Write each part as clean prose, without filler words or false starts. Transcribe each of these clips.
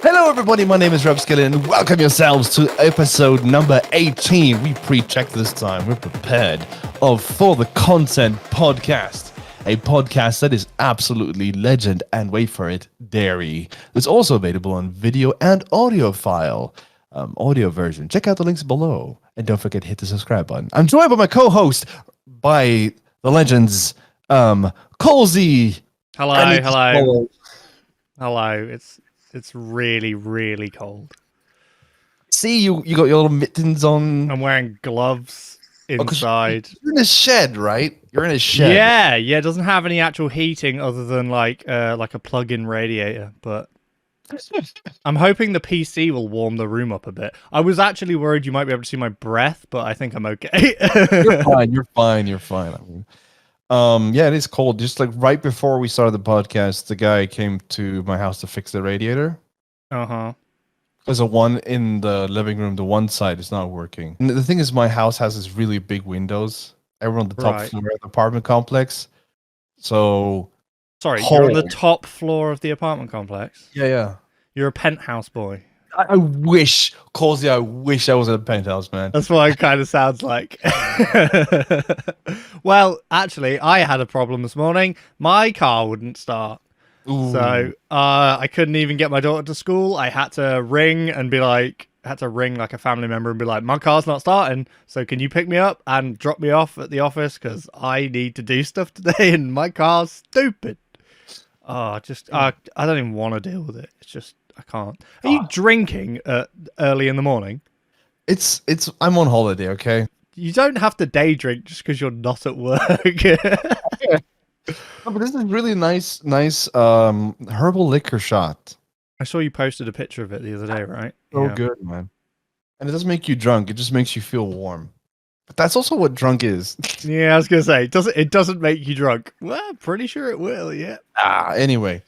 Hello, everybody. My name is Rapskilian, and welcome yourselves to episode number 18. We pre-checked this time. We're prepared for the Content Podcast, a podcast that is absolutely legend. And wait for it, dairy. It's also available on video and audio file, audio version. Check out the links below, and don't forget to hit the subscribe button. I'm joined by my co-host, by the legends, Colesy. Hello. It's really cold. See, you got your little mittens on. I'm wearing gloves inside. You're in a shed, right? You're in a shed. Yeah. It doesn't have any actual heating other than like a plug-in radiator. But I'm hoping the PC will warm the room up a bit. I was actually worried you might be able to see my breath, but I think I'm okay. You're fine. I mean, yeah, it is cold. Just like right before we started the podcast, the guy came to my house to fix the radiator. There's a one in the living room. The one side is not working. And the thing is, my house has these really big windows. We're on the top floor of the apartment complex. So, sorry, you're on the top floor of the apartment complex. Yeah. You're a penthouse boy. I wish, Colesy, I wish I was in a penthouse, man. That's what it kind of sounds like. Well, actually, I had a problem this morning. My car wouldn't start. Ooh. So I couldn't even get my daughter to school. I had to ring like a family member and be like, my car's not starting. So can you pick me up and drop me off at the office? Because I need to do stuff today and my car's stupid. I don't even want to deal with it. It's just, I can't. Are you drinking early in the morning? I'm on holiday, okay? You don't have to day drink just because you're not at work. No, but this is really nice herbal liquor shot. I saw you posted a picture of it the other day, right? So good, man. And it doesn't make you drunk. It just makes you feel warm. But that's also what drunk is. Yeah, I was gonna say it doesn't make you drunk. Well, pretty sure it will. Yeah. Anyway,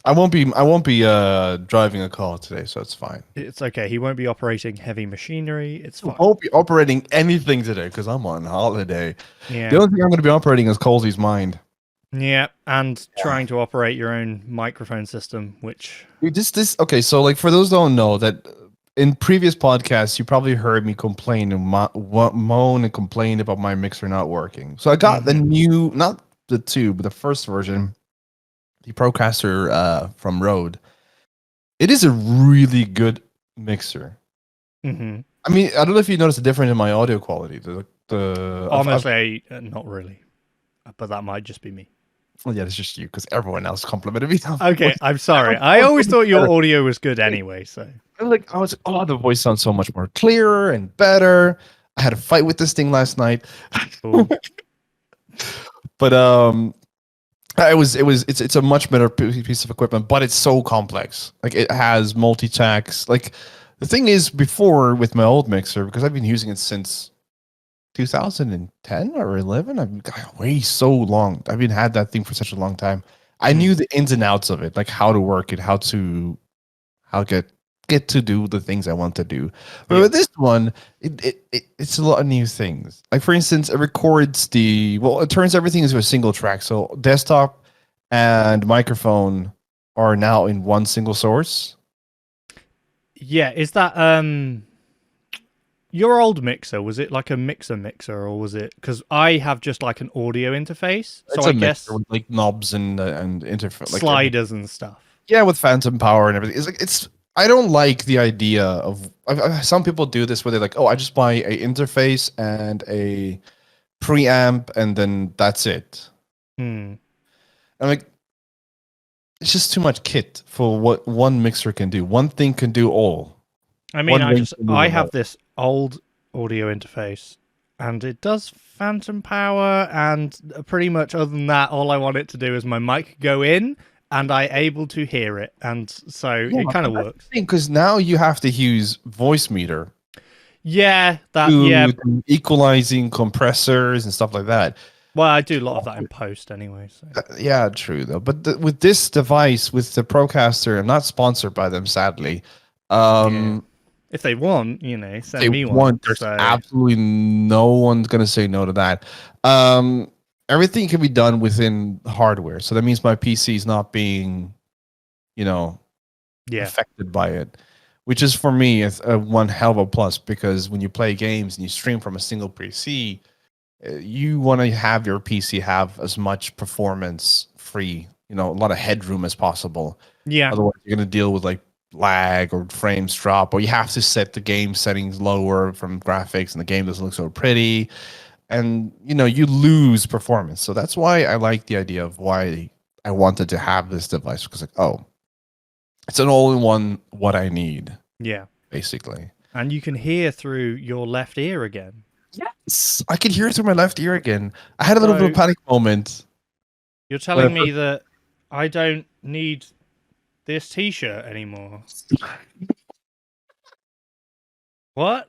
I won't be driving a car today, so it's fine. It's okay. He won't be operating heavy machinery. It's fine. I won't be operating anything today because I'm on holiday. Yeah. The only thing I'm going to be operating is Colesy's mind. Yeah, and trying to operate your own microphone system, which okay. So, like, for those who don't know, that in previous podcasts, you probably heard me complain and moan and complain about my mixer not working. So I got the new, not the two, but the first version, the RodeCaster from Rode. It is a really good mixer. Mm-hmm. I mean, I don't know if you noticed a difference in my audio quality. Honestly, not really, but that might just be me. Well, yeah, it's just you because everyone else complimented me. Okay, I'm sorry. I always thought your audio was good anyway. So I was like, oh, the voice sounds so much more clearer and better. I had a fight with this thing last night. But it's a much better piece of equipment, but it's so complex. Like, it has multi-tracks. Like, the thing is, before with my old mixer, because I've been using it since 2010 or 11, I've way so long. I've been had that thing for such a long time. I knew the ins and outs of it, like how to work it, how get to do the things I want to do. But with this one, it's a lot of new things. Like, for instance, it records it turns everything into a single track. So desktop and microphone are now in one single source. Yeah, is that your old mixer, was it like a mixer, or was it? Because I have just like an audio interface, so I guess with like knobs and interface, like sliders and stuff. Yeah, with phantom power and everything. It's I don't like the idea of some people do this where they're like, oh, I just buy a interface and a preamp and then that's it. I'm like, it's just too much kit for what one mixer can do. One thing can do all. I mean, I have this old audio interface and it does phantom power, and pretty much other than that, all I want it to do is my mic go in and I able to hear it, and so it kind of works. Because now you have to use voice meter. Yeah, equalizing compressors and stuff like that. Well, I do a lot of that in post anyway. So. Yeah, true though. But with this device, with the RodeCaster, I'm not sponsored by them, sadly. If they want, send me one. There's absolutely no one's gonna say no to that. Everything can be done within hardware, so that means my PC is not being, affected by it, which is for me is a one hell of a plus, because when you play games and you stream from a single PC, you want to have your PC have as much performance free, a lot of headroom as possible. Yeah. Otherwise, you're going to deal with like lag or frames drop, or you have to set the game settings lower from graphics and the game doesn't look so pretty. And, you lose performance. So that's why I like the idea of why I wanted to have this device, because it's an all-in-one what I need. Yeah. Basically. And you can hear through your left ear again. Yes. I could hear it through my left ear again. I had a little bit of a panic moment. You're telling me that I don't need this t-shirt anymore? What?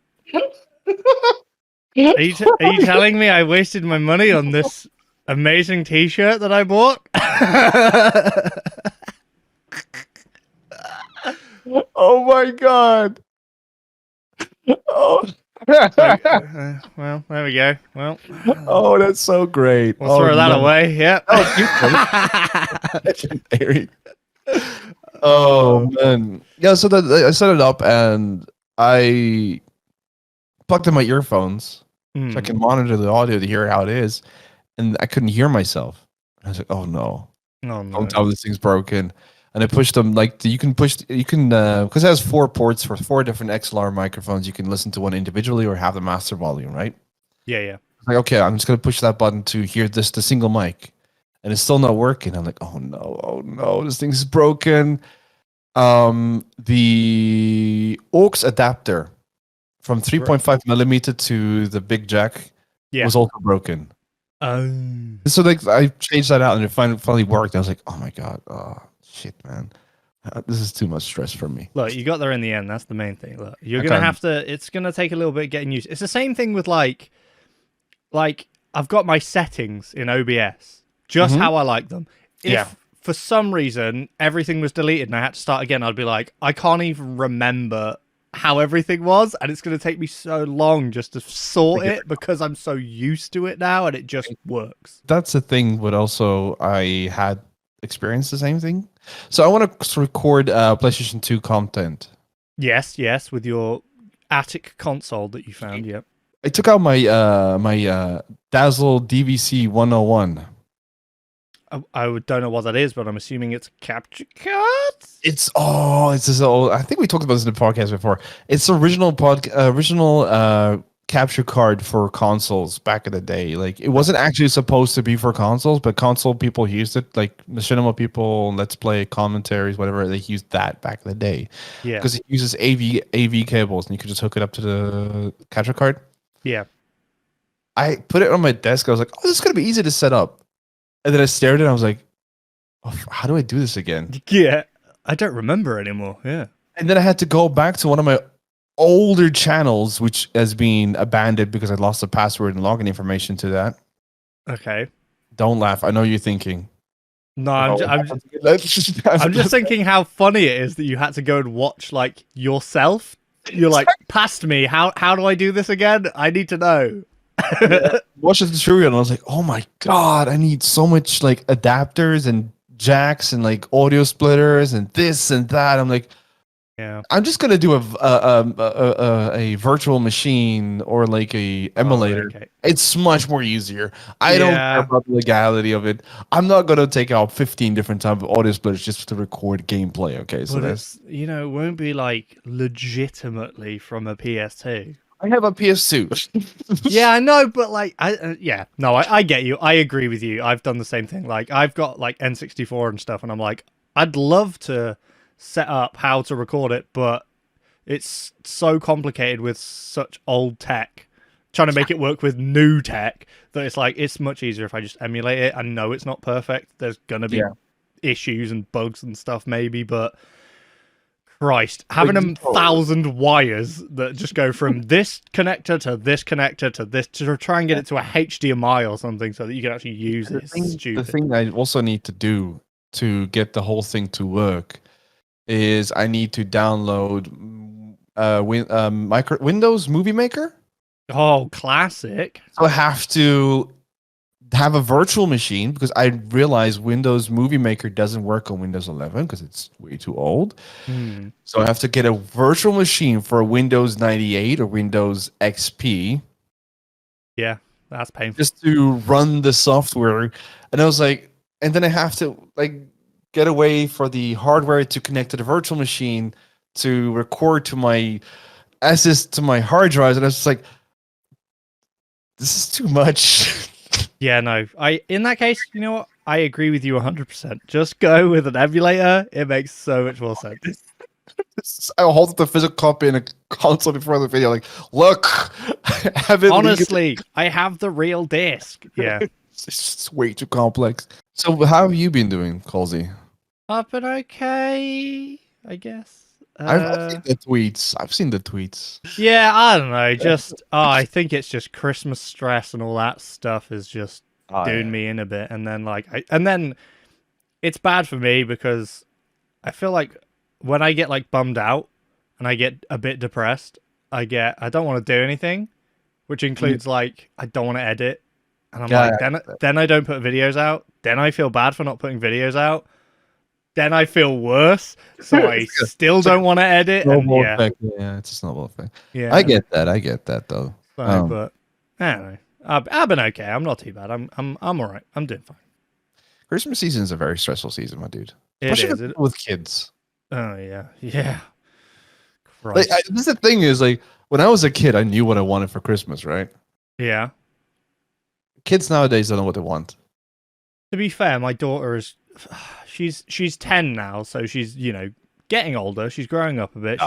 Are you telling me I wasted my money on this amazing t-shirt that I bought? Oh my god. Oh. Well, there we go. Well. Oh, that's so great. We'll throw that away. Yep. Legendary. Oh man. Yeah, so I set it up and I plugged in my earphones so I can monitor the audio to hear how it is, and I couldn't hear myself. I was like, oh no. Oh no. Don't tell me this thing's broken. And I pushed them because it has 4 ports for 4 different XLR microphones. You can listen to one individually or have the master volume, right? Yeah. Like, okay, I'm just gonna push that button to hear the single mic, and it's still not working. I'm like, oh no, this thing's broken. The aux adapter from 3.5 millimeter to the big jack was also broken. So I changed that out, and it finally worked. I was like, oh my god, shit, man. This is too much stress for me. Look, you got there in the end. That's the main thing. Look, you're going to have to... It's going to take a little bit getting used. It's the same thing with, like I've got my settings in OBS. Just how I like them. If for some reason everything was deleted and I had to start again, I'd be like, I can't even remember how everything was, and it's going to take me so long just to sort it because I'm so used to it now, and it just works. That's the thing, but also I had experienced the same thing. So I want to record PlayStation 2 content. Yes, with your attic console that you found. Yep. I took out my Dazzle DVC 101. I don't know what that is, but I'm assuming it's a capture card. It's this old. I think we talked about this in the podcast before. It's the original capture card for consoles back in the day. Like, it wasn't actually supposed to be for consoles, but console people used it. Like machinima people, Let's Play commentaries, whatever. They used that back in the day. Yeah, because it uses AV cables, and you could just hook it up to the capture card. Yeah. I put it on my desk. I was like, oh, this is gonna be easy to set up. And then I stared at it and I was like, oh, how do I do this again? Yeah, I don't remember anymore. Yeah. And then I had to go back to one of my older channels, which has been abandoned because I lost the password and login information to that. Okay. Don't laugh. I know you're thinking. No, I'm just thinking how funny it is that you had to go and watch, like, yourself. You're like, past me. How do I do this again? I need to know. Watched the tutorial and I was like, oh my god, I need so much like adapters and jacks and like audio splitters and this and that. I'm like, yeah, I'm just gonna do a virtual machine or like a emulator. Okay. It's much more easier. I don't care about the legality of it. I'm not gonna take out 15 different types of audio splitters just to record gameplay. Okay, so that's it won't be like legitimately from a PS2. I have a PS2. Yeah, I know, but like, I get you. I agree with you. I've done the same thing. Like, I've got like N64 and stuff, and I'm like, I'd love to set up how to record it, but it's so complicated with such old tech. Trying to make it work with new tech that it's like, it's much easier if I just emulate it. I know it's not perfect. There's gonna be issues and bugs and stuff, maybe, but. Christ, having 1,000 wires that just go from this connector to this connector to this to try and get it to a HDMI or something so that you can actually use it. The thing I also need to do to get the whole thing to work is I need to download Windows Movie Maker. Oh, classic. So I have to have a virtual machine because I realized Windows Movie Maker doesn't work on Windows 11 because it's way too old. Hmm. So I have to get a virtual machine for Windows 98 or Windows XP Yeah, that's painful. just to run the software. And I was like, and then I have to like get away for the hardware to connect to the virtual machine to record to my to my hard drives. And I was just like, this is too much. Yeah, no. In that case, you know what? I agree with you 100%. Just go with an emulator. It makes so much more sense. I hold up the physical copy in a console before the video, like, look, I have it. Honestly, I have the real disc. Yeah. It's just way too complex. So, how have you been doing, Colesy? I've been okay, I guess. I've seen the tweets. I've seen the tweets. Yeah, I don't know. Just, I think it's just Christmas stress and all that stuff is just doing me in a bit. And then, and then it's bad for me because I feel like when I get like bummed out and I get a bit depressed, I don't want to do anything, which includes like I don't want to edit, and I'm then I don't put videos out. Then I feel bad for not putting videos out. Then I feel worse, so I still don't want to edit. And Yeah, it's a snowball effect. Yeah, I get that though. So, but I don't know. I've been okay. I'm not too bad. I'm all right. I'm doing fine. Christmas season is a very stressful season, my dude. It Especially is with kids. Oh yeah. Like, this is the thing is like when I was a kid, I knew what I wanted for Christmas, right? Yeah. Kids nowadays don't know what they want. To be fair, my daughter is she's 10 now, so she's, getting older. She's growing up a bit.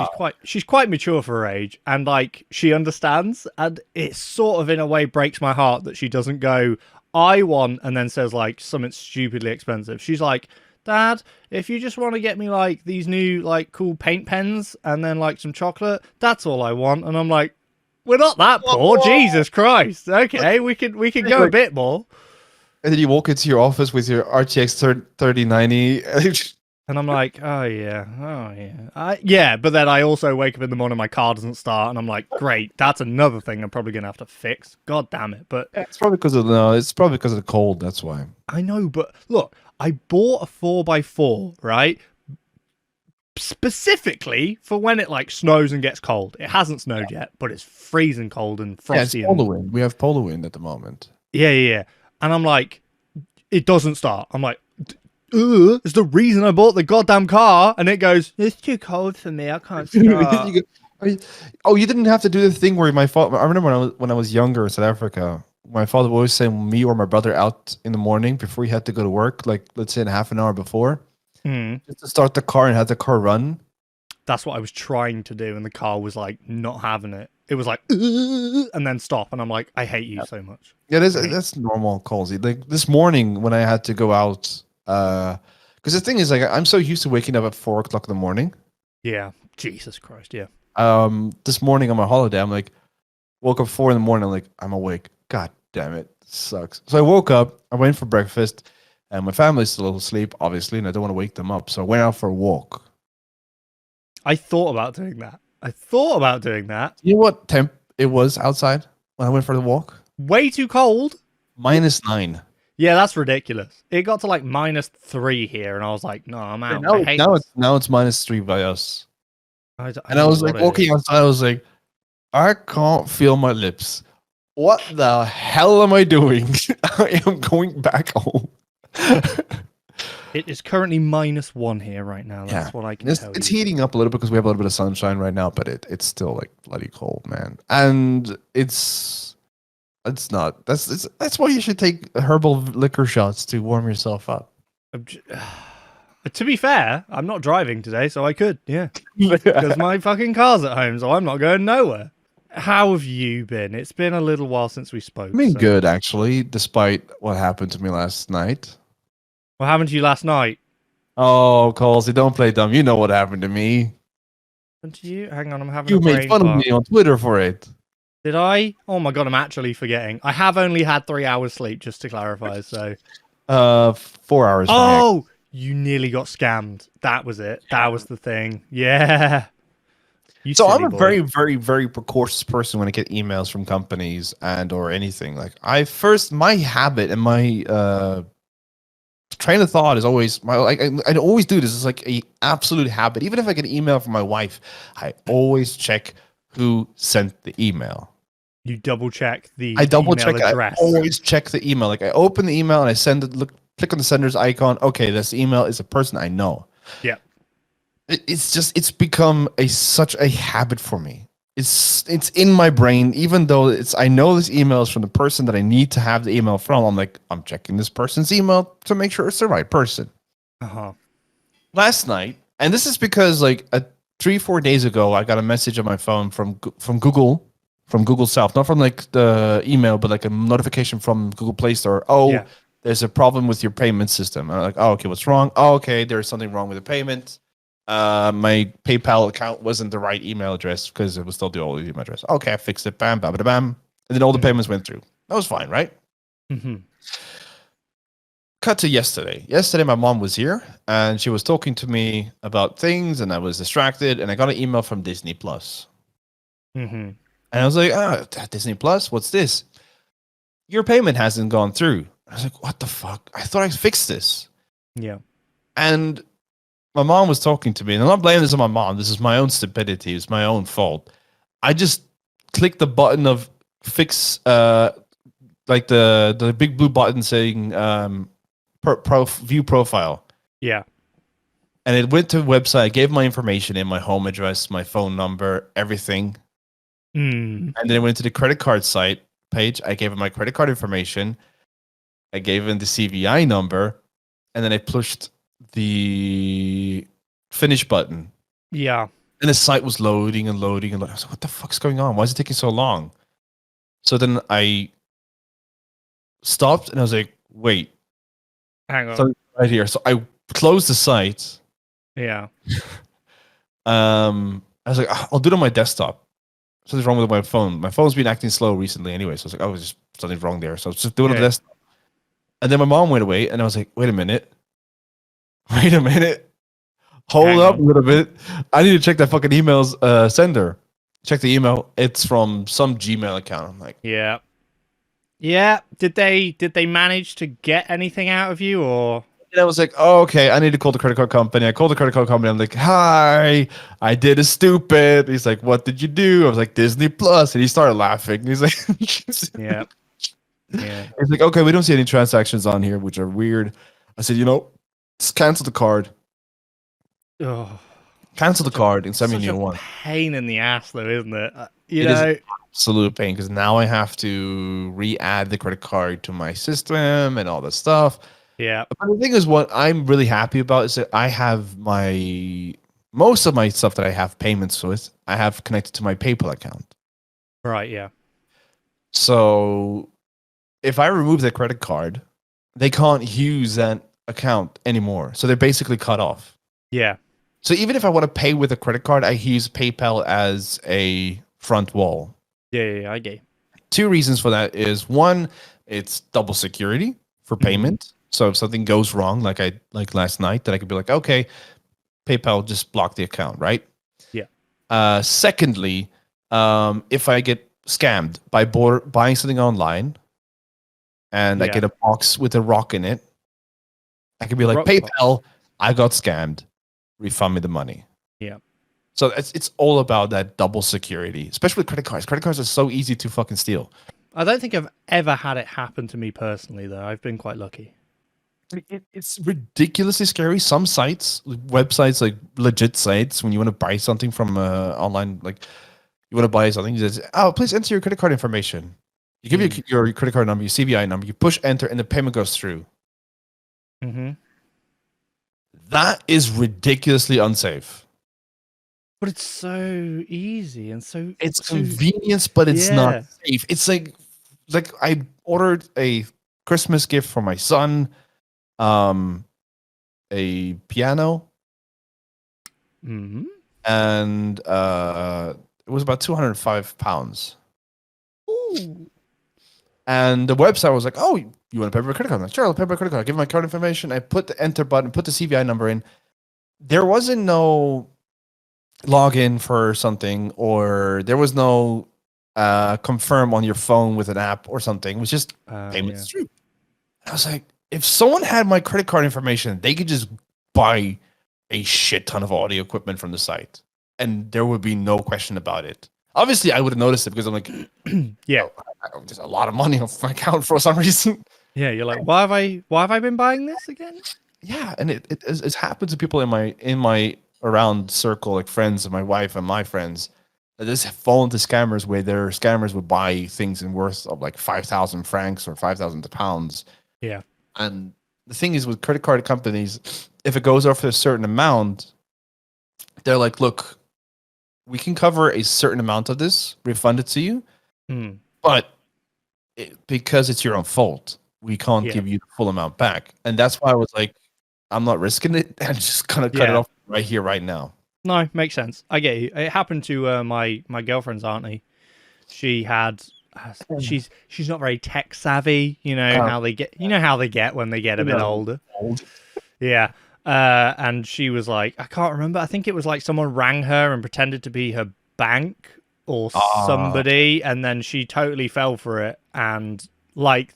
She's quite mature for her age, and like she understands, and it sort of in a way breaks my heart that she doesn't go, I want, and then says like something stupidly expensive. She's like, Dad, if you just want to get me like these new like cool paint pens and then like some chocolate, that's all I want. And I'm like, we're not that poor. Jesus Christ. Okay, we could go a bit more. And then you walk into your office with your RTX 3090. And I'm like, oh yeah. Yeah, but then I also wake up in the morning, my car doesn't start, and I'm like, great, that's another thing I'm probably going to have to fix. God damn it. But it's probably because of the cold, that's why. I know, but look, I bought a 4x4, right? Specifically for when it like snows and gets cold. It hasn't snowed yet, but it's freezing cold and frosty. Yeah, it's polar wind. We have polar wind at the moment. Yeah. And I'm like, it doesn't start. I'm like, it's the reason I bought the goddamn car. And it goes, it's too cold for me. I can't start. You didn't have to do the thing where my father. I remember when I was younger in South Africa, my father would always send me or my brother out in the morning before he had to go to work, like let's say in half an hour before, just to start the car and have the car run. That's what I was trying to do, and the car was like not having it. It was like, and then stop, and I'm like, I hate you so much. Yeah, that's normal, Colesy. Like this morning when I had to go out, because the thing is, like, I'm so used to waking up at 4 o'clock in the morning. Yeah, Jesus Christ, yeah. This morning on my holiday, I'm like, woke up 4 in the morning. I'm like, I'm awake. God damn it, sucks. So I woke up. I went for breakfast, and my family's still asleep, obviously, and I don't want to wake them up. So I went out for a walk. I thought about doing that. You know what temp it was outside when I went for the walk? Way too cold. -9. Yeah, that's ridiculous. It got to like -3 here, and I was like, no, I'm out. Now it's -3 by us. I was like walking outside. I was like, I can't feel my lips. What the hell am I doing? I am going back home. It is currently -1 here right now. That's what I can tell you. It's heating up a little because we have a little bit of sunshine right now, but it's still like bloody cold, man. And it's not. That's why you should take herbal liquor shots to warm yourself up. To be fair, I'm not driving today, so I could, yeah. Because my fucking car's at home, so I'm not going nowhere. How have you been? It's been a little while since we spoke. I mean, good, actually, despite what happened to me last night. What happened to you last night? Oh, Colesy, don't play dumb. You know what happened to me. What did you? Hang on, I'm having You made fun of me on Twitter for it. Did I? Oh my god, I'm actually forgetting. I have only had 3 hours sleep, just to clarify, so... 4 hours. Oh! You nearly got scammed. That was it. That was the thing. Yeah. You So I'm silly a boy. very, very, very precautious person when I get emails from companies and or anything. Like my habit and my train of thought is always I always do this. It's like a absolute habit. Even if I get an email from my wife, I always check who sent the email. You double check I the double email check it. I address. always check the email. Like I open the email and I send it. Click on the sender's icon. Okay, this email is a person I know. Yeah. It's become such a habit for me. It's in my brain, even though I know this email is from the person that I need to have the email from. I'm checking this person's email to make sure it's the right person. Uh-huh. Last night, and this is because 3-4 days ago, I got a message on my phone from Google, from Google Self, not from like the email, but like a notification from Google Play Store. Oh, Yeah. there's a problem with your payment system. And I'm like, oh, okay, what's wrong? Oh, okay, there's something wrong with the payment. My PayPal account wasn't the right email address because it was still the old email address. Okay, I fixed it. Bam, bam, bam, bam. And then all the payments went through. That was fine, right? Mm-hmm. Cut to yesterday. Yesterday, my mom was here and she was talking to me about things, and I was distracted. And I got an email from Disney Plus. Mm-hmm. And I was like, Disney Plus, what's this? Your payment hasn't gone through. I was like, what the fuck? I thought I fixed this. Yeah. And my mom was talking to me, and I'm not blaming this on my mom. This is my own stupidity. It's my own fault. I just clicked the button of fix, like the big blue button saying view profile. Yeah. And it went to a website. I gave my information in, my home address, my phone number, everything. Mm. And then it went to the credit card site page. I gave him my credit card information. I gave him the CVI number. And then I pushed the finish button. Yeah. And the site was loading and loading and loading. I was like, what the fuck's going on? Why is it taking so long? So then I stopped and I was like, wait. Hang on. So right here. So I closed the site. Yeah. I was like, I'll do it on my desktop. Something's wrong with my phone. My phone's been acting slow recently anyway. So I was like, oh, just something's wrong there. So I was just doing it on the desktop. And then my mom went away and I was like, wait a minute. Hold up a little bit. I need to check that fucking email's sender. Check the email. It's from some Gmail account. I'm like, yeah. Yeah. Did they manage to get anything out of you, or? And I was like, oh, okay, I need to call the credit card company. I called the credit card company. I'm like, hi, I did a stupid. He's like, what did you do? I was like, Disney Plus. And he started laughing. He's like, yeah. Yeah. He's like, okay, we don't see any transactions on here, which are weird. I said, just cancel the card. Oh. Cancel the card and send me a Such new one. Pain in the ass, though, isn't it? It is absolute pain because now I have to re-add the credit card to my system and all that stuff. Yeah. But the thing is, what I'm really happy about is that I have most of my stuff that I have payments with, I have connected to my PayPal account. Right. Yeah. So if I remove the credit card, they can't use that account anymore. So they're basically cut off. Yeah. So even if I want to pay with a credit card, I use PayPal as a front wall. Yeah, I get you. 2 reasons for that is, one, it's double security for payment. So if something goes wrong, like last night, that I could be like, okay, PayPal just blocked the account, right? Yeah. Secondly, if I get scammed by buying something online and I get a box with a rock in it, I could be like, PayPal, I got scammed. Refund me the money. Yeah. So it's all about that double security, especially with credit cards. Credit cards are so easy to fucking steal. I don't think I've ever had it happen to me personally, though. I've been quite lucky. It's ridiculously scary. Some sites, websites, like legit sites, when you want to buy something from online, like you want to buy something, you say, oh, please enter your credit card information. You give your credit card number, your CVI number, you push enter, and the payment goes through. Mm-hmm. That is ridiculously unsafe. But it's so easy and so... It's convenience, but it's not safe. It's like I ordered a Christmas gift for my son, a piano, and it was about £205. Ooh. And the website was like, "Oh, you want to pay by credit card?" I'm like, "Sure, I'll pay by credit card." I give my card information. I put the enter button, put the CVI number in. There wasn't no login for something, or there was no confirm on your phone with an app or something. It was just payments through. I was like, if someone had my credit card information, they could just buy a shit ton of audio equipment from the site, and there would be no question about it. Obviously, I would have noticed it because I'm like, yeah, there's a lot of money off my account for some reason. Yeah, you're like, why have I been buying this again? Yeah, and it's happened to people in my around circle, like friends of my wife and my friends. That just fall into scammers where their scammers would buy things in worth of like 5,000 francs or 5,000 pounds. Yeah. And the thing is with credit card companies, if it goes over a certain amount, they're like, look, we can cover a certain amount of this, refund it to you, but because it's your own fault, we can't give you the full amount back. And that's why I was like, I'm not risking it. I'm just gonna cut it off right here, right now. No, makes sense. I get you. It happened to my girlfriend's auntie. She had. She's not very tech savvy. You know how they get. You know how they get when they get a bit older. Yeah. And she was like, I can't remember. I think it was like someone rang her and pretended to be her bank or somebody, and then she totally fell for it. And like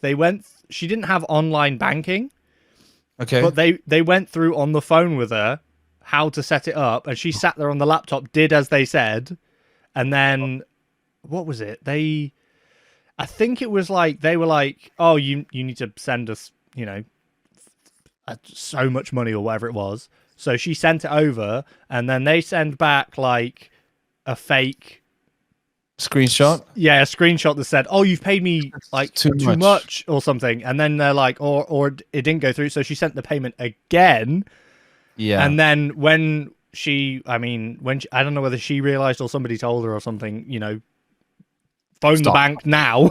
she didn't have online banking. Okay. But they went through on the phone with her how to set it up, and she sat there on the laptop, did as they said, and then what was it? I think it was like they were like, oh, you need to send us, so much money or whatever it was. So she sent it over, and then they send back like a fake screenshot. Yeah, a screenshot that said, oh, you've paid me like too much or something. And then they're like, or it didn't go through. So she sent the payment again. Yeah. And then when I don't know whether she realized or somebody told her or something, phone the bank now.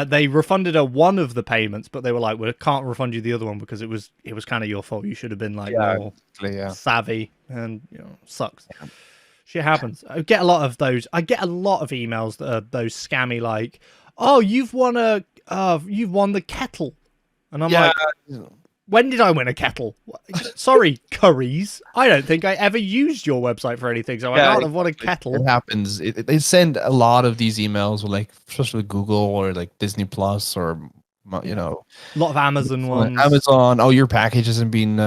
They refunded her one of the payments, but they were like, we can't refund you the other one because it was kind of your fault. You should have been like more savvy, and sucks. Yeah. Shit happens. I get a lot of those. I get a lot of emails that are those scammy, like, "Oh, you've won the kettle," and I'm like, "When did I win a kettle? Sorry, Currys. I don't think I ever used your website for anything, so I can't have won a kettle." It happens. They send a lot of these emails, with like, especially with Google or like Disney Plus or a lot of Amazon ones. Amazon. Oh, your package hasn't been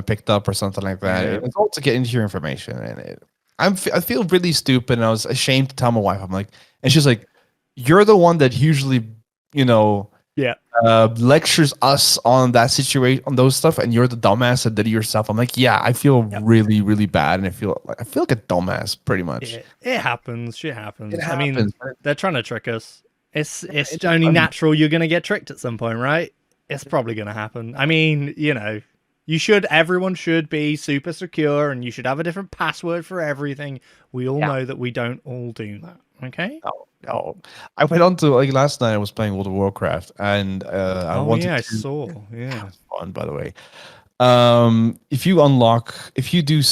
picked up or something like that. Yeah. It's all to get into your information, and I feel really stupid, and I was ashamed to tell my wife. I'm like, and she's like, "You're the one that usually, lectures us on that situation, on those stuff, and you're the dumbass that did it yourself." I'm like, "Yeah, I feel really, really bad, and I feel like a dumbass, pretty much." It happens. Shit happens. I mean, they're trying to trick us. It's only natural. You're gonna get tricked at some point, right? It's probably gonna happen. I mean, everyone should be super secure, and you should have a different password for everything. We all know that we don't all do that. Okay? No. I went on to, like, last night I was playing World of Warcraft, and I saw. Yeah. Fun, by the way. If you do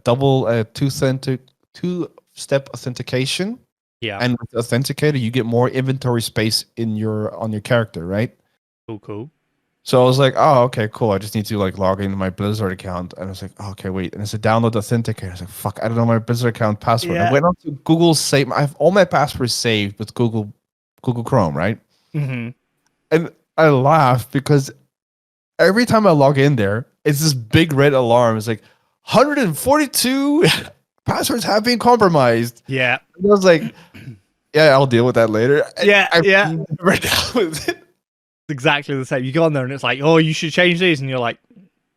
double two-step authentication, and with Authenticator, you get more inventory space on your character, right? Cool. So I was like, oh, okay, cool. I just need to like log into my Blizzard account. And I was like, oh, okay, wait. And I said, download Authenticator. I was like, fuck, I don't know my Blizzard account password. I went on to Google Save. I have all my passwords saved with Google Chrome, right? Mm-hmm. And I laugh because every time I log in there, it's this big red alarm. It's like 142 passwords have been compromised. Yeah. And I was like, yeah, I'll deal with that later. I never dealt with it. Exactly the same. You go on there and it's like, oh, you should change these, and you're like,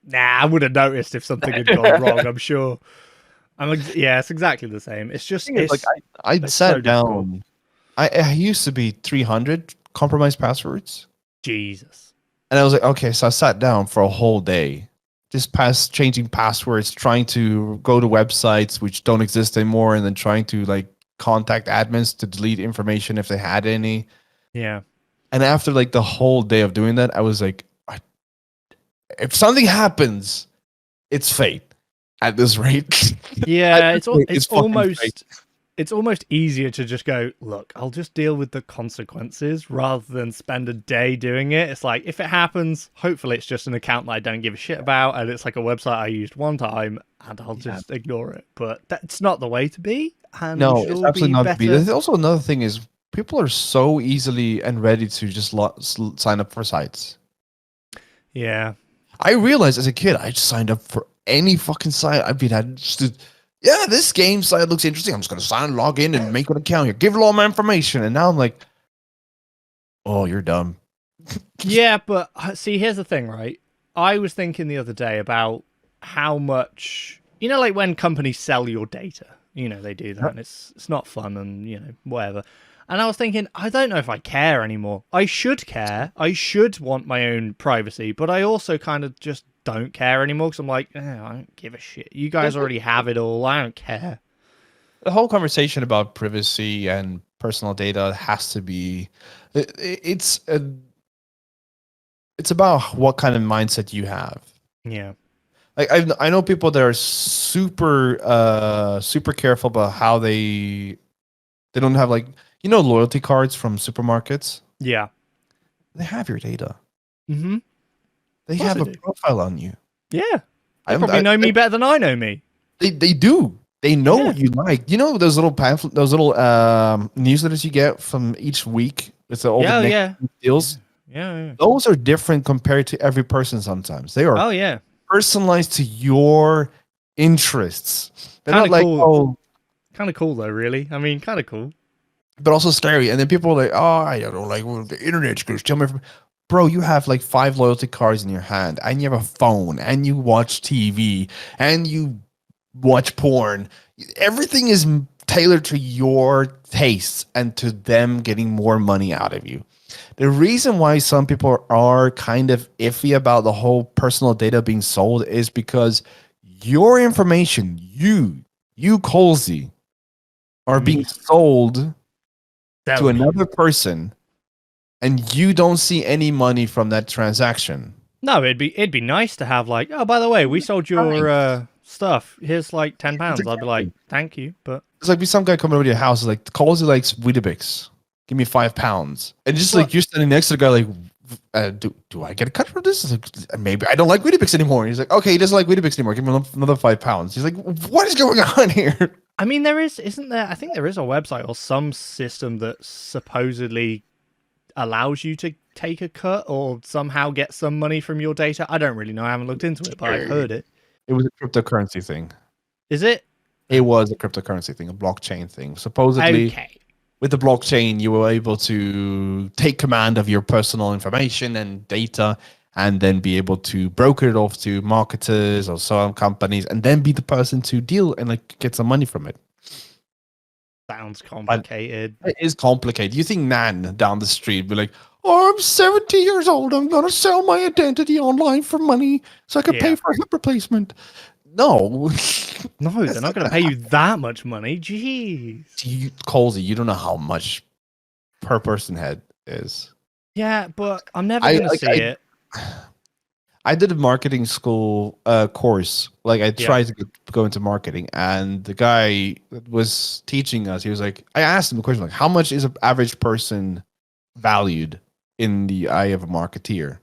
nah, I would have noticed if something had gone wrong. I'm sure. It's exactly the same. It's just I sat down. I used to be 300 compromised passwords. Jesus. And I was like, okay, so I sat down for a whole day, just changing passwords, trying to go to websites which don't exist anymore, and then trying to like contact admins to delete information if they had any. Yeah. And after like the whole day of doing that, I was like, if something happens, it's fate at this rate. Yeah, it's almost easier to just go, look, I'll just deal with the consequences rather than spend a day doing it. It's like, if it happens, hopefully it's just an account that I don't give a shit about, and it's like a website I used one time, and I'll just ignore it. But that's not the way to be. And No, we should it's all absolutely be not to better. be. There's also another thing is people are so easily and ready to just sign up for sites. Yeah. I realized as a kid, I just signed up for any fucking site. I mean, yeah, this game site looks interesting. I'm just going to log in and make an account here. Give it all my information. And now I'm like, oh, you're dumb. Yeah, but see, here's the thing, right? I was thinking the other day about how much, like when companies sell your data, they do that, and it's not fun, and whatever. And I was thinking, I don't know if I care anymore. I should care. I should want my own privacy, but I also kind of just don't care anymore because I'm like, I don't give a shit. You guys already have it all. I don't care. The whole conversation about privacy and personal data has to be, it's about what kind of mindset you have. Yeah. Like I know people that are super careful about how they don't have loyalty cards from supermarkets. Yeah. They have your data. Mm-hmm. They have a profile on you. Yeah. They probably know me better than I know me. They do. They know what you like. Those little those little newsletters you get from each week with all the deals. Yeah. Those are different compared to every person sometimes. They are personalized to your interests. They're not like, cool. Kind of cool though, really. I mean, kind of cool. But also scary. And then people are like, oh, I don't like the internet's going to tell me. Bro, you have like 5 loyalty cards in your hand, and you have a phone, and you watch TV, and you watch porn. Everything is tailored to your tastes and to them getting more money out of you. The reason why some people are kind of iffy about the whole personal data being sold is because your information, you Colesy, are being sold to another person, and you don't see any money from that transaction. No, it'd be nice to have like, oh, by the way, we sold your stuff. Here's like £10. I'd be like, thank you, but it's like some guy coming over to your house is like, Colesy likes Weetabix. Give me £5, and just like you're standing next to the guy, like, do I get a cut from this? Like, maybe I don't like Weetabix anymore. He's like, okay, he doesn't like Weetabix anymore. Give me another £5. He's like, what is going on here? I mean, isn't there? I think there is a website or some system that supposedly allows you to take a cut or somehow get some money from your data. I don't really know. I haven't looked into it, but I've heard it. It was a cryptocurrency thing. Is it? It was a cryptocurrency thing, a blockchain thing. Supposedly, with the blockchain, you were able to take command of your personal information and data, and then be able to broker it off to marketers or some companies, and then be the person to deal and like get some money from it. Sounds complicated. It is complicated. You think Nan down the street be like, oh, I'm 70 years old. I'm going to sell my identity online for money so I can pay for a hip replacement. No. No, they're not going to pay you that much money. Jeez. Colesy, you don't know how much per person head is. Yeah, but I'm never going to see it. I did a marketing school course. Like I tried to go into marketing, and the guy that was teaching us, he was like, I asked him the question, like, how much is an average person valued in the eye of a marketer?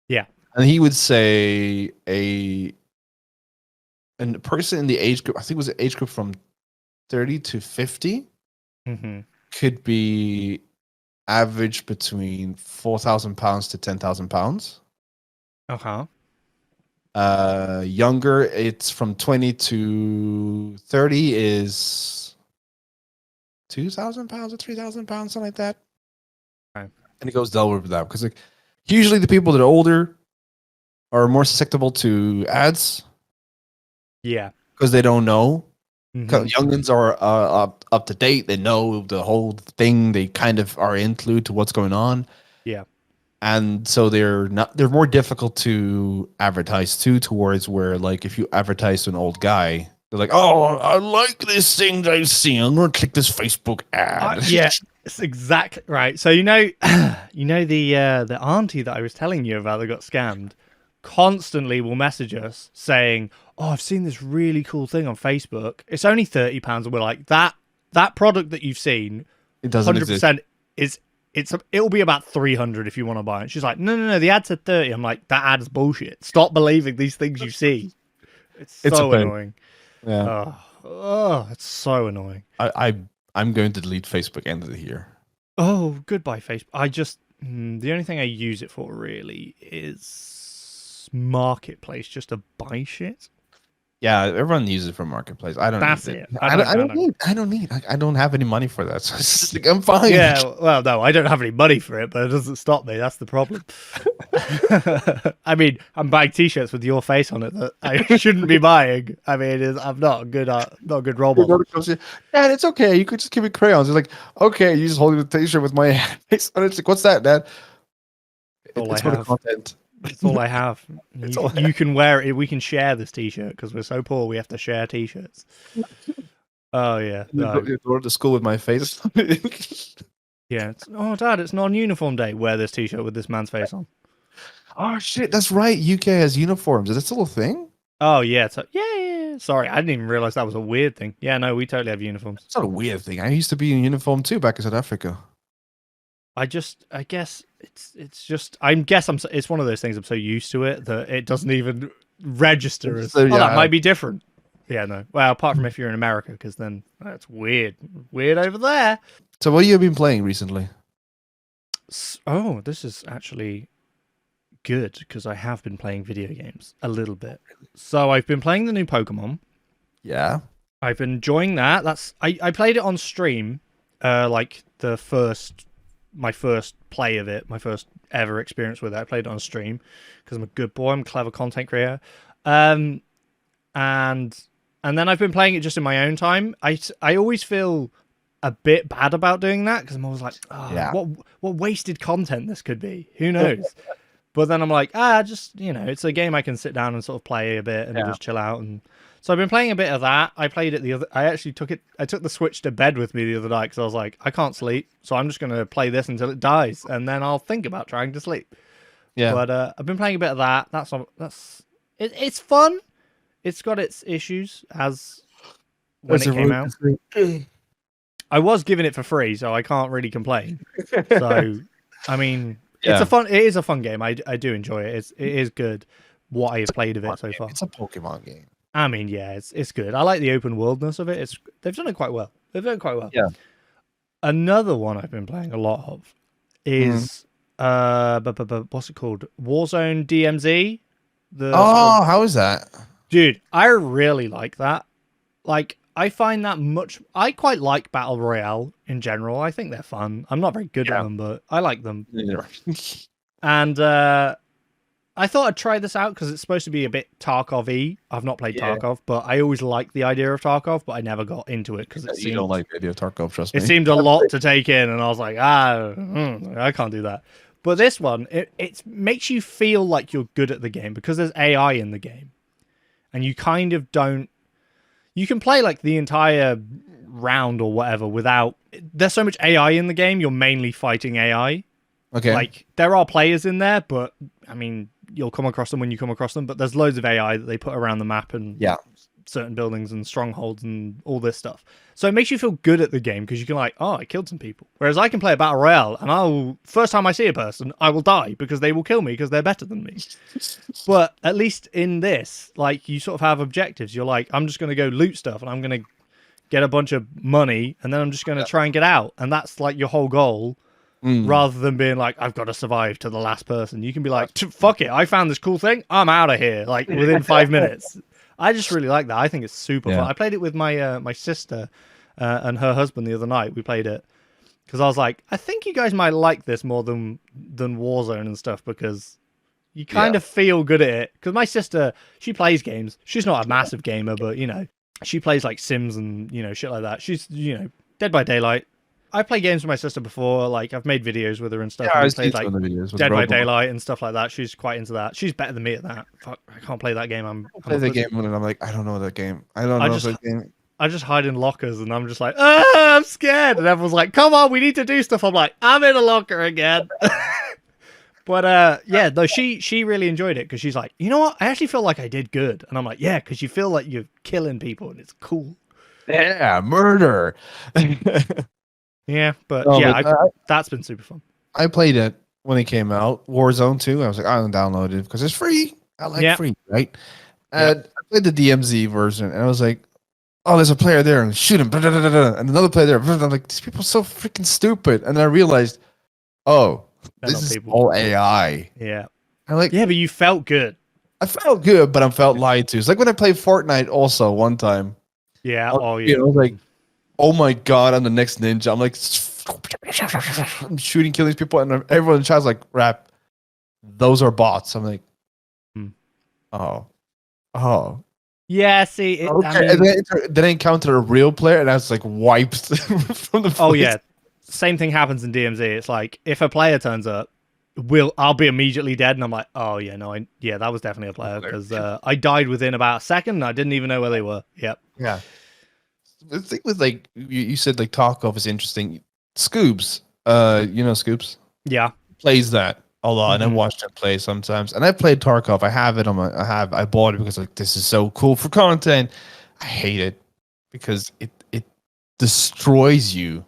Yeah. And he would say a person in the age group, I think it was an age group from 30 to 50, could be average between £4,000 to £10,000. Younger, it's from 20 to 30 is £2,000 or £3,000, something like that. Right. And it goes downward with that because like usually the people that are older are more susceptible to ads. Yeah, because they don't know. Youngins are up to date. They know the whole thing. They kind of are include to what's going on. Yeah. And so they're more difficult to advertise to, towards where like if you advertise to an old guy, they're like, oh, I like this thing that I've seen. I'm gonna click this Facebook ad. Yeah, it's exactly right. So the auntie that I was telling you about that got scammed constantly will message us saying, oh, I've seen this really cool thing on Facebook. It's only £30, and we're like, that product that you've seen, it doesn't 100% exist. It'll be about 300 if you want to buy it. She's like, no, the ad said 30. I'm like, that ad is bullshit. Stop believing these things you see. It's It's so okay. annoying. Yeah. It's so annoying. I'm going to delete Facebook end of the year. Oh, goodbye, Facebook. The only thing I use it for really is Marketplace, just to buy shit. Yeah, everyone uses it for marketplace. I don't That's need it. it. I don't need. I don't have any money for that, so it's just like, I'm fine. Yeah, well, no, I don't have any money for it, but it doesn't stop me. That's the problem. I mean, I'm buying T-shirts with your face on it that I shouldn't be buying. I mean, I'm not a good role Your model. daughter comes in, Dad, it's okay. You could just give me crayons. It's like, okay, you just holding the T-shirt with my face on it. It's like, what's that, Dad? All It's I for the have. content. That's all I have. You can wear it. We can share this T-shirt because we're so poor. We have to share T-shirts. Oh yeah, no. You go to school with my face. Yeah. Oh, Dad, it's non-uniform day. Wear this T-shirt with this man's face on. Oh shit, that's right. UK has uniforms. Is that still a thing? Oh yeah. So yeah. Sorry, I didn't even realize that was a weird thing. Yeah, no, we totally have uniforms. It's not a weird thing. I used to be in uniform too back in South Africa. I guess it's one of those things I'm so used to it that it doesn't even register as, So, that yeah. might be different. Yeah, no. Well, apart from if you're in America, because then that's weird. Weird over there. So what have you been playing recently? Oh, this is actually good because I have been playing video games a little bit. So I've been playing the new Pokemon. Yeah. I've been enjoying that. I played it on stream, like my first play of it, my first ever experience with it. I played it on stream because I'm a good boy. I'm a clever content creator. And then I've been playing it just in my own time. I always feel a bit bad about doing that because I'm always like, oh, Yeah. what wasted content this could be. Who knows? But then I'm like, just, it's a game I can sit down and sort of play a bit and just chill out. And so I've been playing a bit of that. I played it I took the Switch to bed with me the other night because I was like, I can't sleep. So I'm just going to play this until it dies. And then I'll think about trying to sleep. Yeah. But I've been playing a bit of that. It's fun. It's got its issues as when it came out. I was giving it for free, so I can't really complain. So, I mean, Yeah. it is a fun game. I do enjoy it. It is good. What I have played of it so far. It's a Pokemon game. I mean, yeah, it's good. I like the open worldness of it. They've done it quite well. Yeah. Another one I've been playing a lot of is what's it called? Warzone DMZ. How is that? Dude, I really like that. Like, I find that I quite like Battle Royale in general. I think they're fun. I'm not very good at them, but I like them. And I thought I'd try this out because it's supposed to be a bit Tarkov-y. I've not played Tarkov, but I always liked the idea of Tarkov, but I never got into it because You don't like the idea of Tarkov, trust me. It seemed a lot to take in, and I was like, I can't do that. But this one, it makes you feel like you're good at the game because there's AI in the game. And you kind of don't... You can play like the entire round or whatever without... There's so much AI in the game, you're mainly fighting AI. Okay. Like, there are players in there, but, I mean, you'll come across them when you come across them, but there's loads of AI that they put around the map and certain buildings and strongholds and all this stuff. So it makes you feel good at the game because you can like, I killed some people. Whereas I can play a Battle Royale and first time I see a person, I will die because they will kill me because they're better than me. But at least in this, like, you sort of have objectives. You're like, I'm just going to go loot stuff and I'm going to get a bunch of money and then I'm just going to try and get out. And that's like your whole goal. Rather than being like, I've got to survive to the last person. You can be like, fuck it, I found this cool thing, I'm out of here, like, within 5 minutes. I just really like that. I think it's super fun. I played it with my sister and her husband the other night. We played it because I was like, I think you guys might like this more than Warzone and stuff because you kind of feel good at it. Because my sister, she plays games. She's not a massive gamer, but, she plays like Sims and, shit like that. She's, Dead by Daylight. I played games with my sister before, like I've made videos with her and stuff. Yeah, I played like Dead by Robot. Daylight and stuff like that. She's quite into that. She's better than me at that. Fuck, I can't play that game. I play the game and I'm like, I don't know that game. I don't know that game. I just hide in lockers and I'm just like, I'm scared. And everyone's like, come on, we need to do stuff. I'm like, I'm in a locker again. But yeah, no, she really enjoyed it because she's like, you know what? I actually feel like I did good. And I'm like, yeah, because you feel like you're killing people and it's cool. Yeah, murder. Yeah, but that's been super fun. I played it when it came out, Warzone 2. I was like, I'm gonna download it because it's free. I like free, right? And I played the DMZ version, and I was like, "Oh, there's a player there, and shoot him!" And another player there. I'm like, "These people are so freaking stupid." And then I realized, "Oh, They're this not is people. all AI." Yeah. I'm like, Yeah, but you felt good. I felt good, but I felt lied to. It's like when I played Fortnite also one time. Yeah. I Oh, yeah. was like, "Oh my god, I'm the next ninja." I'm like, I'm shooting, killing these people, and everyone in chat's like, "Rap, those are bots." I'm like, Hmm. "Oh, oh." Yeah, see, Okay, I and mean, then I encountered a real player, and I was like wiped from the. oh place. yeah, same thing happens in DMZ. It's like if a player turns up, I'll be immediately dead, and I'm like, oh yeah, no, yeah, that was definitely a player because I died within about a second, and I didn't even know where they were. Yep. Yeah. The thing with like you said, like Tarkov is interesting. Scoobs, Scoops Yeah. plays that a lot, and I Mhm. watched him play sometimes. And I played Tarkov. I have it on I bought it because like this is so cool for content. I hate it because it destroys you.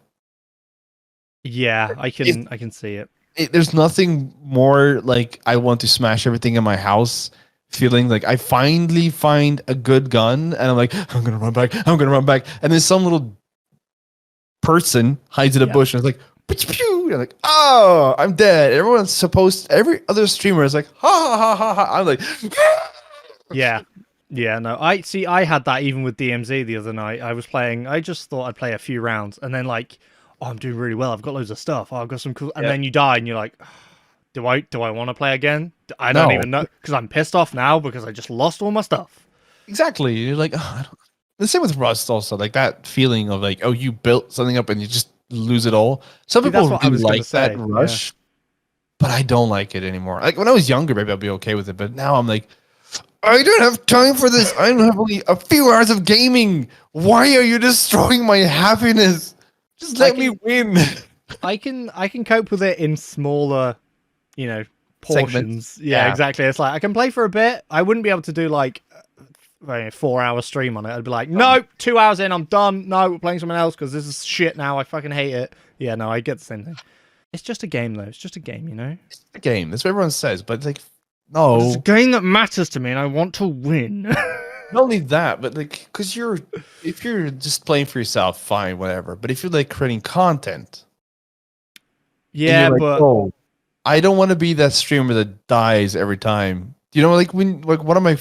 Yeah, I can see it. There's nothing more like I want to smash everything in my house. Feeling like I finally find a good gun, and I'm like, I'm gonna run back, I'm gonna run back, and then some little person hides in a Yeah. bush, and it's like, pew, pew, and I'm like, oh, I'm dead. Every other streamer is like, ha ha ha ha ha. I'm like, Yeah. Yeah, no. I had that even with DMZ the other night. I was playing, I just thought I'd play a few rounds and then like, oh, I'm doing really well. I've got loads of stuff. Oh, I've got some cool and yeah. then you die and you're like, do I want to play again? I don't No, even know because I'm pissed off now because I just lost all my stuff. exactly. You're like, oh, I don't. The same with Rust also, like that feeling of like, oh, you built something up and you just lose it all. Some See, people that's what I really was gonna like that say. rush, but I don't like it anymore. Like when I was younger, maybe I'd be okay with it, but now I'm like, I don't have time for this. I don't have only a few hours of gaming. Why are you destroying my happiness? Just I let me can win. I can cope with it in smaller, you know, Segments. portions. Yeah, Yeah. exactly. It's like I can play for a bit. I wouldn't be able to do like a 4 hour stream on it. I'd be like, no, 2 hours in, I'm done. No, we're playing something else because this is shit now. I fucking hate it. Yeah, no, I get the same thing. It's just a game though. It's just a game, you know. It's the game. That's what everyone says. But it's like, But it's a no. game that matters to me, and I want to win. Not only that, but like, because if you're just playing for yourself, fine, whatever. But if you're like creating content, and Yeah, you're like, but oh, I don't want to be that streamer that dies every time. You know, like when like one of my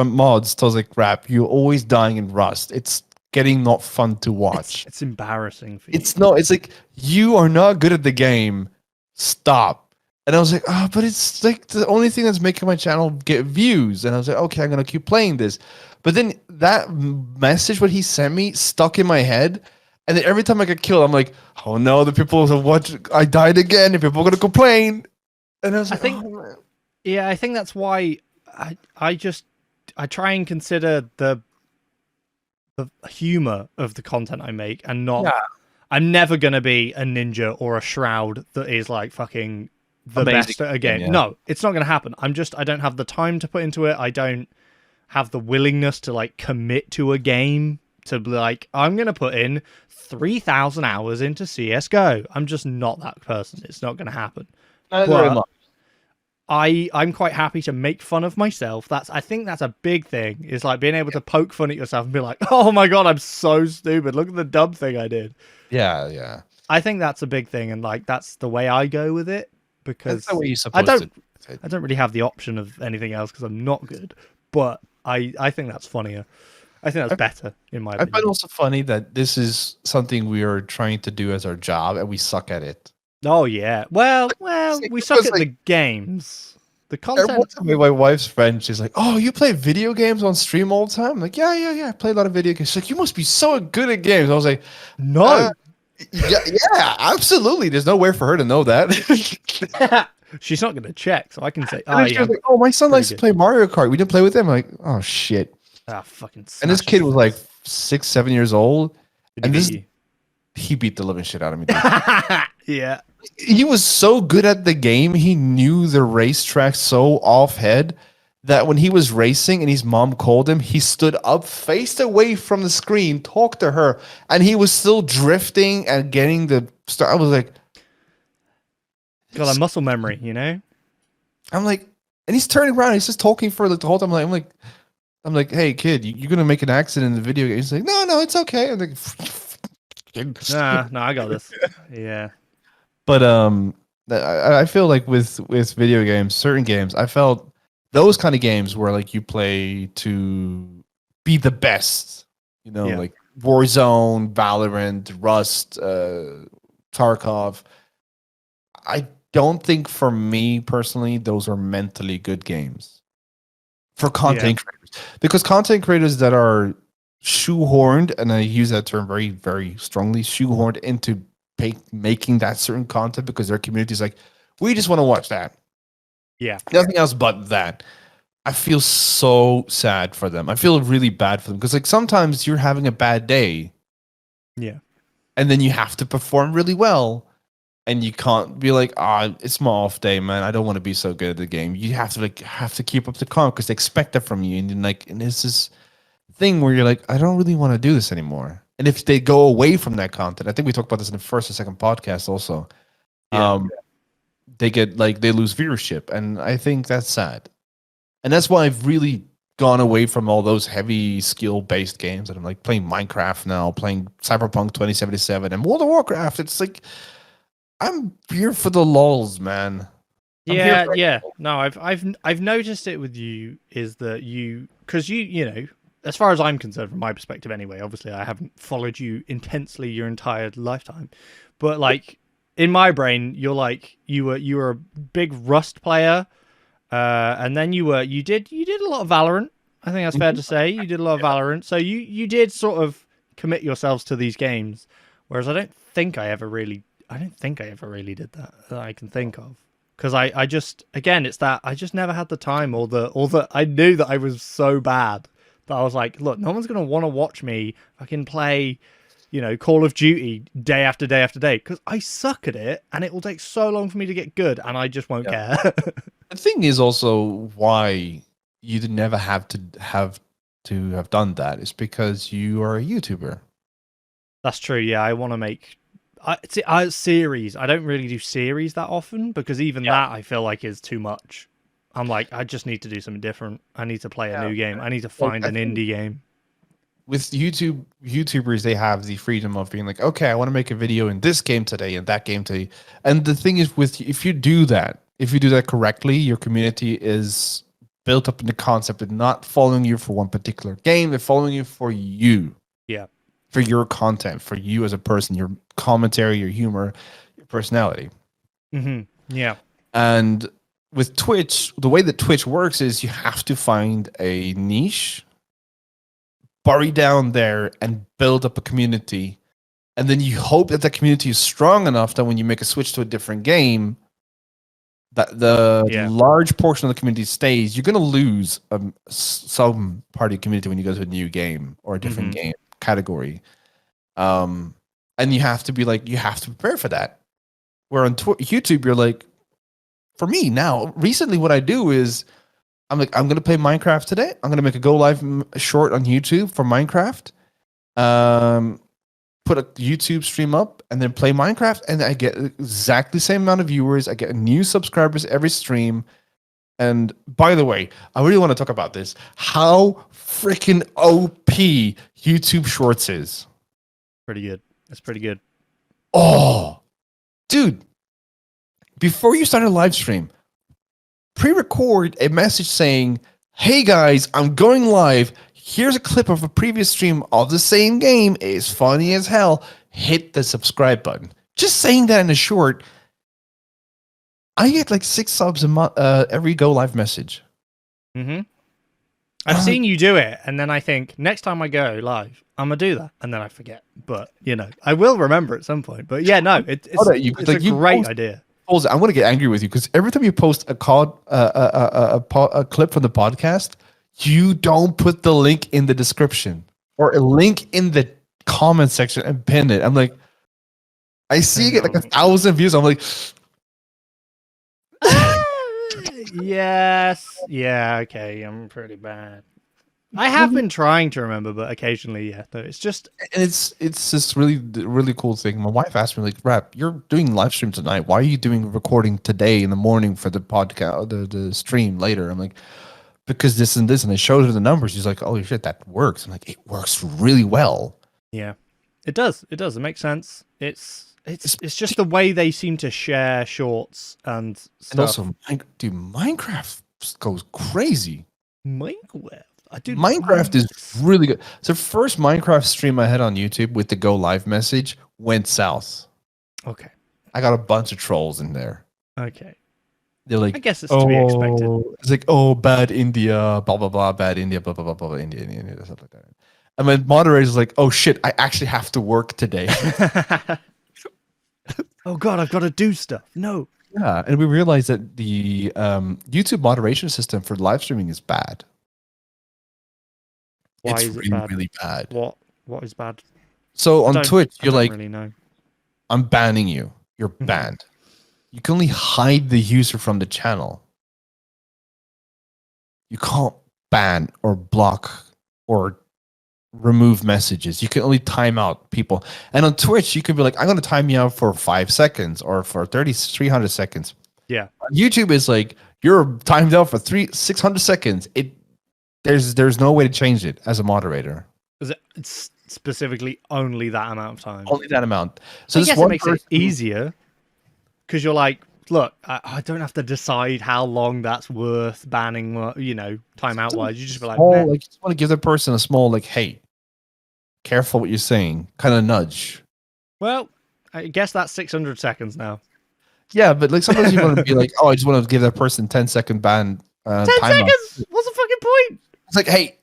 mods tells like, "Rap, you're always dying in Rust. It's getting not fun to watch. it's embarrassing for you. It's no, it's like you are not good at the game. Stop." And I was like, "Oh, but it's like the only thing that's making my channel get views." And I was like, "Okay, I'm gonna keep playing this." But then that message, what he sent me, stuck in my head. And then every time I get killed, I'm like, "Oh no, the people will watch. I died again. And people are gonna complain." And I was like, think, "Oh man." yeah, I think that's why I try and consider the humor of the content I make, and not. Yeah, I'm never gonna be a ninja or a shroud that is like fucking the amazing. best at a game. Yeah. No, it's not gonna happen. I don't have the time to put into it. I don't have the willingness to like commit to a game to be like, I'm gonna put in 3,000 hours into CS:GO. I'm just not that person. It's not gonna happen. Neither am I. But I'm quite happy to make fun of myself. I think that's a big thing. Is like being able to poke fun at yourself and be like, "Oh my god, I'm so stupid. Look at the dumb thing I did." Yeah, yeah. I think that's a big thing, and like that's the way I go with it because That's the way you're I supposed don't to. I don't really have the option of anything else because I'm not good. But I think that's funnier. I think that's better in my I find opinion. also funny that this is something we are trying to do as our job, and we suck at it. Oh yeah. Well, Like, we it suck was at like- the games. The Every content. time my wife's friend, she's like, "Oh, you play video games on stream all the time?" I'm like, yeah. I play a lot of video games. She's like, "You must be so good at games." I was like, No. yeah, absolutely. There's nowhere for her to know that." She's not going to check, so I can say, And "Oh then she yeah, was like, "Oh, my son pretty likes to good." play Mario Kart. We didn't play with him." I'm like, "Oh shit!" Ah, fucking. And this smash kid his was like face. 6, 7 years old, Did and he this beat he beat the living shit out of me. Dude. you? Yeah. He was so good at the game. He knew the racetrack so off head that when he was racing and his mom called him, he stood up, faced away from the screen, talked to her, and he was still drifting and getting the start. I was like, Got a muscle memory, you know. I'm like, and he's turning around. He's just talking for the whole time. I'm like, I'm like, hey kid, you're gonna make an accident in the video game. He's like, no, it's okay. I'm like, No, I got this. Yeah. but I feel like with video games, certain games, I felt those kind of games where like you play to be the best, Yeah. like Warzone, Valorant, Rust, Tarkov. I don't think for me personally, those are mentally good games for content creators, because content creators that are shoehorned, and I use that term very, very strongly, shoehorned into making that certain content because their community is like, we just want to watch that. Yeah. Nothing else but that. I feel so sad for them. I feel really bad for them because like sometimes you're having a bad day. Yeah. And then you have to perform really well. And you can't be like, it's my off day, man. I don't want to be so good at the game. You have to keep up the comp because they expect that from you. And it's this thing where you're like, I don't really want to do this anymore. And if they go away from that content, I think we talked about this in the first or second podcast also. Yeah. They lose viewership, and I think that's sad. And that's why I've really gone away from all those heavy skill based games. And I'm like playing Minecraft now, playing Cyberpunk 2077 and World of Warcraft. It's like I'm here for the lulz, man. Yeah. No, I've noticed it with you is that because you as far as I'm concerned, from my perspective anyway, obviously I haven't followed you intensely your entire lifetime, but like in my brain, you're like you were a big Rust player, and then you did a lot of Valorant. I think that's fair to say. You did a lot of Valorant, so you did sort of commit yourselves to these games, whereas I don't think I ever really did that I can think of. Because I just, again, it's that I just never had the time or the I knew that I was so bad that I was like, look, no one's going to want to watch me fucking play, Call of Duty day after day after day, because I suck at it and it will take so long for me to get good and I just won't care. The thing is also why you never have have done that is because you are a YouTuber. That's true. Yeah, I want to make series. I don't really do series that often because even that I feel like is too much. I'm like, I just need to do something different. I need to play a new game. I need to find an indie game. With YouTubers, they have the freedom of being like, okay, I want to make a video in this game today and that game today. And the thing is, if you do that correctly, your community is built up in the concept of not following you for one particular game. They're following you for you. Yeah. For your content, for you as a person, your commentary, your humor, your personality. Mm-hmm. Yeah. And with Twitch, the way that Twitch works is you have to find a niche, bury down there, and build up a community. And then you hope that community is strong enough that when you make a switch to a different game, that the large portion of the community stays. You're going to lose some part of your community when you go to a new game or a different game category. And you have to be like, you have to prepare for that. Where on YouTube, you're like, for me now, recently what I do is I'm like, I'm going to play Minecraft today. I'm going to make a go live short on YouTube for Minecraft. Put a YouTube stream up and then play Minecraft. And I get exactly the same amount of viewers. I get new subscribers every stream. And by the way, I really want to talk about this. How freaking OP YouTube Shorts is. Pretty good. That's pretty good. Oh, dude. Before you start a live stream, pre-record a message saying, hey guys, I'm going live. Here's a clip of a previous stream of the same game. It's funny as hell. Hit the subscribe button. Just saying that in a short, I get like 6 subs a month, every go live message. Mm-hmm. I've seen you do it, and then I think next time I go live, I'm gonna do that, and then I forget. But I will remember at some point. But yeah, no, it's a great idea. I'm gonna get angry with you because every time you post a clip from the podcast, you don't put the link in the description or a link in the comment section and pin it. I'm like, I see it like 1,000 views. I'm like. Yes. Yeah, okay. I'm pretty bad. I have been trying to remember, but occasionally, yeah. Though it's just it's this really cool thing. My wife asked me, like, Rap, you're doing live stream tonight. Why are you doing recording today in the morning for the podcast, the stream later? I'm like, because this and this, and I showed her the numbers. She's like, "Oh shit, that works." I'm like, "It works really well." Yeah, it does. It does. It makes sense. It's just the way they seem to share shorts and stuff. And also, dude, Minecraft goes crazy. Minecraft. Minecraft is really good. So first Minecraft stream I had on YouTube with the go live message went south. Okay. I got a bunch of trolls in there. Okay. They're like, I guess it's to be expected. It's like, oh, bad India, blah blah blah, bad India, blah blah blah, blah, India, stuff like that. And my moderator's like, oh shit, I actually have to work today. Oh god, I've got to do stuff. No. Yeah, and we realized that the YouTube moderation system for live streaming is bad. Why is it bad? Really bad. What is bad? So on Twitch, you're like, really know. I'm banning you. You're banned. You can only hide the user from the channel. You can't ban or block or remove messages. You can only time out people. And on Twitch, you can be like, I'm going to time you out for 5 seconds or for 300 seconds. Yeah. YouTube is like, you're timed out for 600 seconds. There's no way to change it as a moderator. It's specifically only that amount of time. Only that amount. So I guess it makes it easier because you're like, look, I don't have to decide how long that's worth banning, timeout wise. You just be like, you just want to give the person a small, like, hey, careful what you're saying, kind of nudge. Well, I guess that's 600 seconds now. Yeah, but like sometimes you want to be like, oh, I just want to give that person 10-second ban. 10 seconds? What's the fucking point? It's like, hey,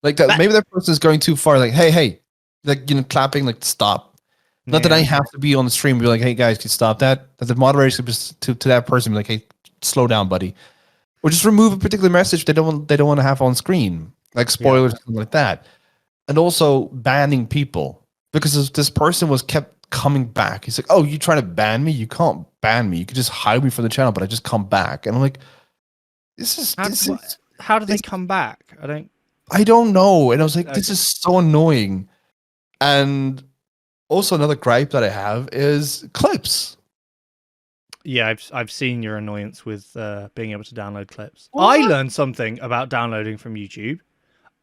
like that. Maybe that person is going too far. Like, hey, like clapping, like stop. Not that I have to be on the stream and be like, hey guys, can you stop that? That the moderator should just to that person be like, hey, slow down, buddy, or just remove a particular message they don't want to have on screen, like spoilers, something like that. And also banning people because this person kept coming back. He's like, oh, you trying to ban me? You can't ban me. You could just hide me from the channel, but I just come back. And I'm like, how do they come back? I don't know. And I was like, this is so annoying. And also another gripe that I have is clips. Yeah, I've seen your annoyance with being able to download clips. What? I learned something about downloading from YouTube.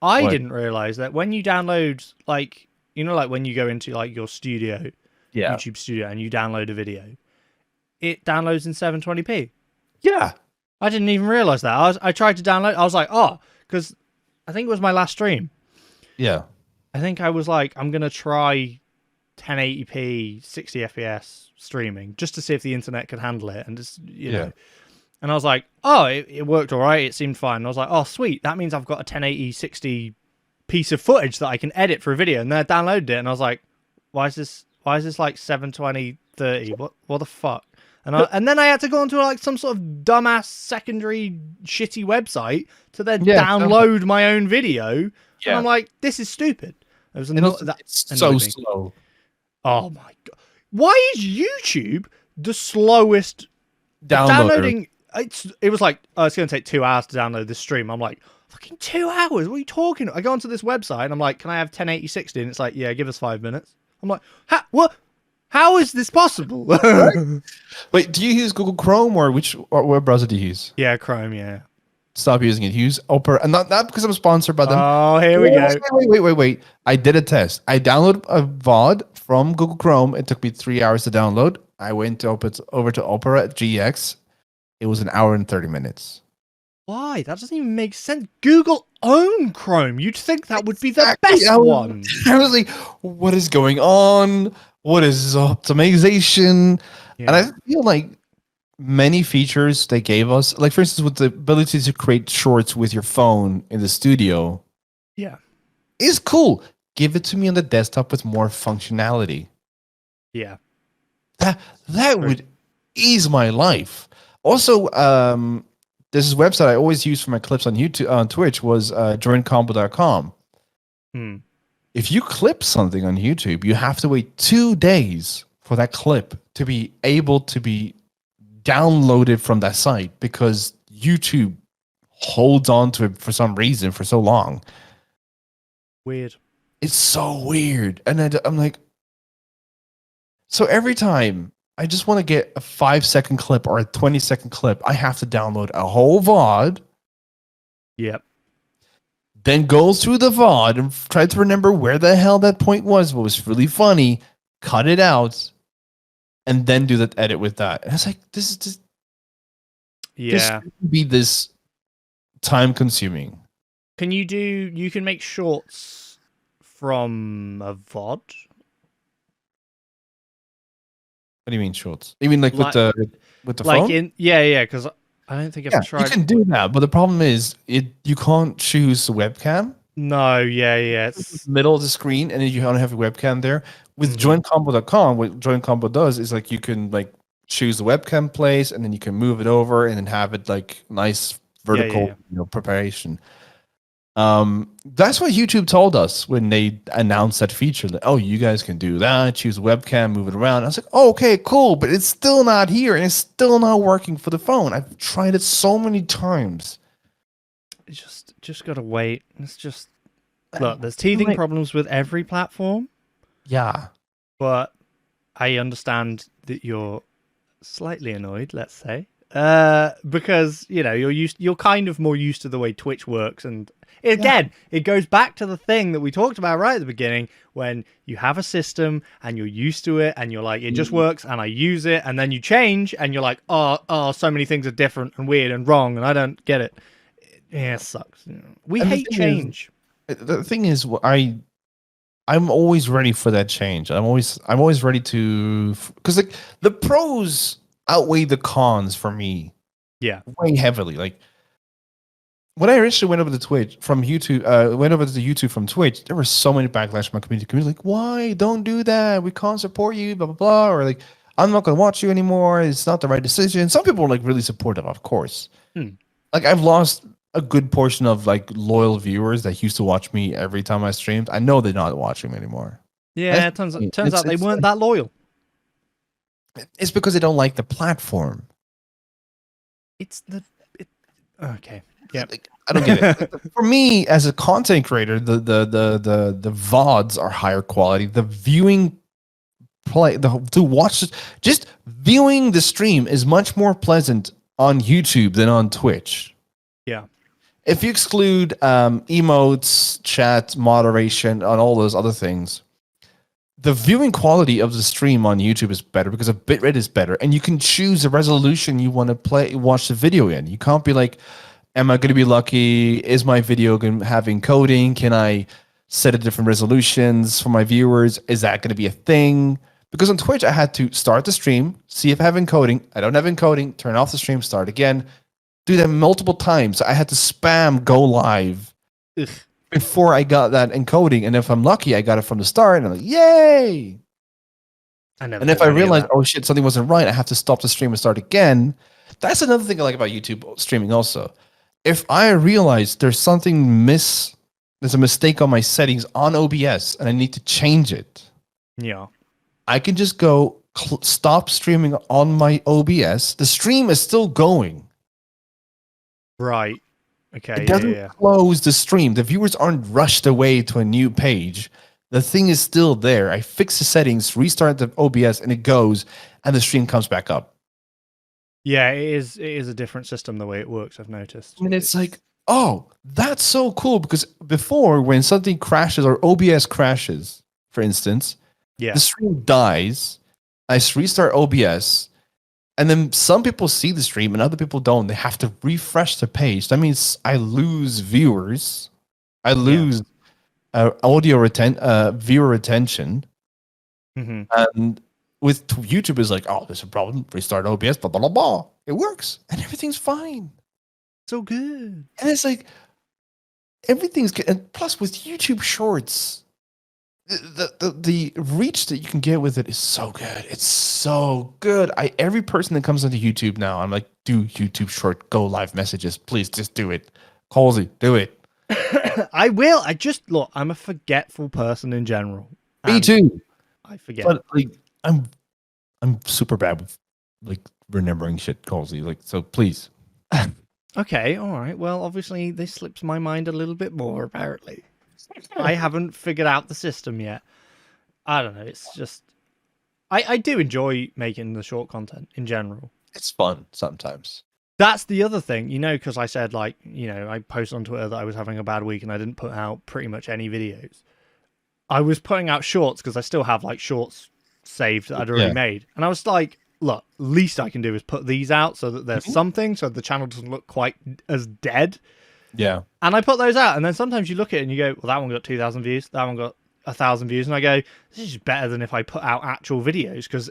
I didn't realize that when you download, like when you go into like your studio, YouTube studio, and you download a video, it downloads in 720p. Yeah. I didn't even realize that. I tried to download. I was like, because I think it was my last stream. Yeah. I think I was like, I'm going to try 1080p, 60 FPS streaming just to see if the internet could handle it. And just, you know. And I was like, it worked all right. It seemed fine. And I was like, sweet. That means I've got a 1080, 60 piece of footage that I can edit for a video. And then I downloaded it and I was like, why is this like 720, 30? What the fuck? And then I had to go onto like some sort of dumbass secondary shitty website to then download my own video. Yeah. And I'm like, this is stupid. It's so slow. Oh my god! Why is YouTube the slowest downloading? It was like, it's going to take 2 hours to download this stream. I'm like, fucking 2 hours? What are you talking? I go onto this website and I'm like, can I have 1080 60? And it's like, yeah, give us 5 minutes. I'm like, what? How is this possible? Wait, do you use Google Chrome or what browser do you use? Yeah, Chrome. Yeah. Stop using it. Use Opera, and not because I'm sponsored by them. Oh, here we go. Wait. I did a test. I downloaded a VOD from Google Chrome. It took me 3 hours to download. I went over to Opera GX. It was 1 hour and 30 minutes. Why? That doesn't even make sense. Google own Chrome. You'd think that would be the best one. I was like, what is going on? What is optimization? Yeah. And I feel like many features they gave us, like for instance, with the ability to create shorts with your phone in the studio, is cool. Give it to me on the desktop with more functionality. Yeah, that would ease my life. Also, this is a website I always use for my clips on YouTube, on Twitch, was joincombo.com. If you clip something on YouTube, you have to wait 2 days for that clip to be able to be downloaded from that site because YouTube holds on to it for some reason for so long. Weird. It's so weird. And I'm like, so every time I just want to get a 5-second clip or a 20-second clip, I have to download a whole VOD. Yep. then goes through the VOD and tries to remember where the hell that point was, what was really funny, cut it out, and then do the edit with that. And it's like, this is just, this shouldn't be this time consuming. You can make shorts from a VOD? What do you mean shorts? You mean like with the phone? Because I don't think I've tried. You can do that, but the problem is you can't choose the webcam. No, it's middle of the screen, and then you don't have a webcam there. With joincombo.com, what joincombo does is like you can like choose the webcam place, and then you can move it over, and then have it like nice vertical, preparation. That's what YouTube told us when they announced that feature. Like, oh, you guys can do that. Choose a webcam, move it around. I was like, oh, okay, cool, but it's still not here, and it's still not working for the phone. I've tried it so many times. Just gotta wait. It's just look. There's teething problems with every platform. Yeah, but I understand that you're slightly annoyed. Let's say, because you're kind of more used to the way Twitch works, and again, it goes back to the thing that we talked about right at the beginning, when you have a system and you're used to it, and you're like, it just works, and I use it, and then you change, and you're like, oh, so many things are different and weird and wrong, and I don't get it. Yeah, it sucks. We hate change. The thing is, I'm always ready for that change. I'm always ready to, because like the pros outweigh the cons for me. Yeah, way heavily. Like when I initially went over to Twitch from YouTube, went over to YouTube from Twitch, there were so many backlash from my community. Like, why? Don't do that. We can't support you. Blah blah blah. Or like, I'm not going to watch you anymore. It's not the right decision. Some people are like really supportive, of course. Like I've lost a good portion of like loyal viewers that used to watch me every time I streamed. I know they're not watching me anymore. Yeah, it turns out they weren't that loyal. It's because they don't like the platform. Okay. Yeah, I don't get it. For me, as a content creator, the VODs are higher quality. The viewing just viewing the stream is much more pleasant on YouTube than on Twitch. Yeah. If you exclude emotes, chat, moderation, and all those other things, the viewing quality of the stream on YouTube is better because the bitrate is better, and you can choose the resolution you want to watch the video in. You can't be like, am I going to be lucky? Is my video going to have encoding? Can I set a different resolutions for my viewers? Is that going to be a thing? Because on Twitch, I had to start the stream, see if I have encoding. I don't have encoding, turn off the stream, start again. Do that multiple times. I had to spam go live before I got that encoding. And if I'm lucky, I got it from the start. And I'm like, yay! And if I realize, oh shit, something wasn't right, I have to stop the stream and start again. That's another thing I like about YouTube streaming also. If I realize there's a mistake on my settings on OBS and I need to change it, I can just go stop streaming on my OBS. The stream is still going. Right. Okay. It doesn't close the stream. The viewers aren't rushed away to a new page. The thing is still there. I fix the settings, restart the OBS, and it goes, and the stream comes back up. Yeah, it is a different system the way it works, I've noticed. And it's like, oh, that's so cool, because before, when something crashes or OBS crashes, for instance, the stream dies, I restart OBS, and then some people see the stream and other people don't. They have to refresh the page. That means I lose viewers. I lose viewer retention. And with YouTube, is like, oh, there's a problem. Restart OBS, blah, blah, blah, blah. It works. And everything's fine. So good. And it's like, everything's good. And plus, with YouTube Shorts, the reach that you can get with it is so good. It's so good. Every person that comes onto YouTube now, I'm like, do YouTube Short, go live messages. Please just do it. Colesy, do it. I will. Look, I'm a forgetful person in general. Me too. I forget. But like, I'm super bad with like remembering shit, Colesy. Like, so please. Okay, all right. Well, obviously this slips my mind a little bit more, apparently. I haven't figured out the system yet. I don't know. It's just I do enjoy making the short content in general. It's fun sometimes. That's the other thing, because I said, like, I posted on Twitter that I was having a bad week and I didn't put out pretty much any videos. I was putting out shorts because I still have, like, shorts saved that I'd already made. And I was like, look, least I can do is put these out so that there's something, so the channel doesn't look quite as dead. Yeah. And I put those out, and then sometimes you look at it and you go, well, that one got 2,000 views, that one got 1,000 views, and I go, this is better than if I put out actual videos, because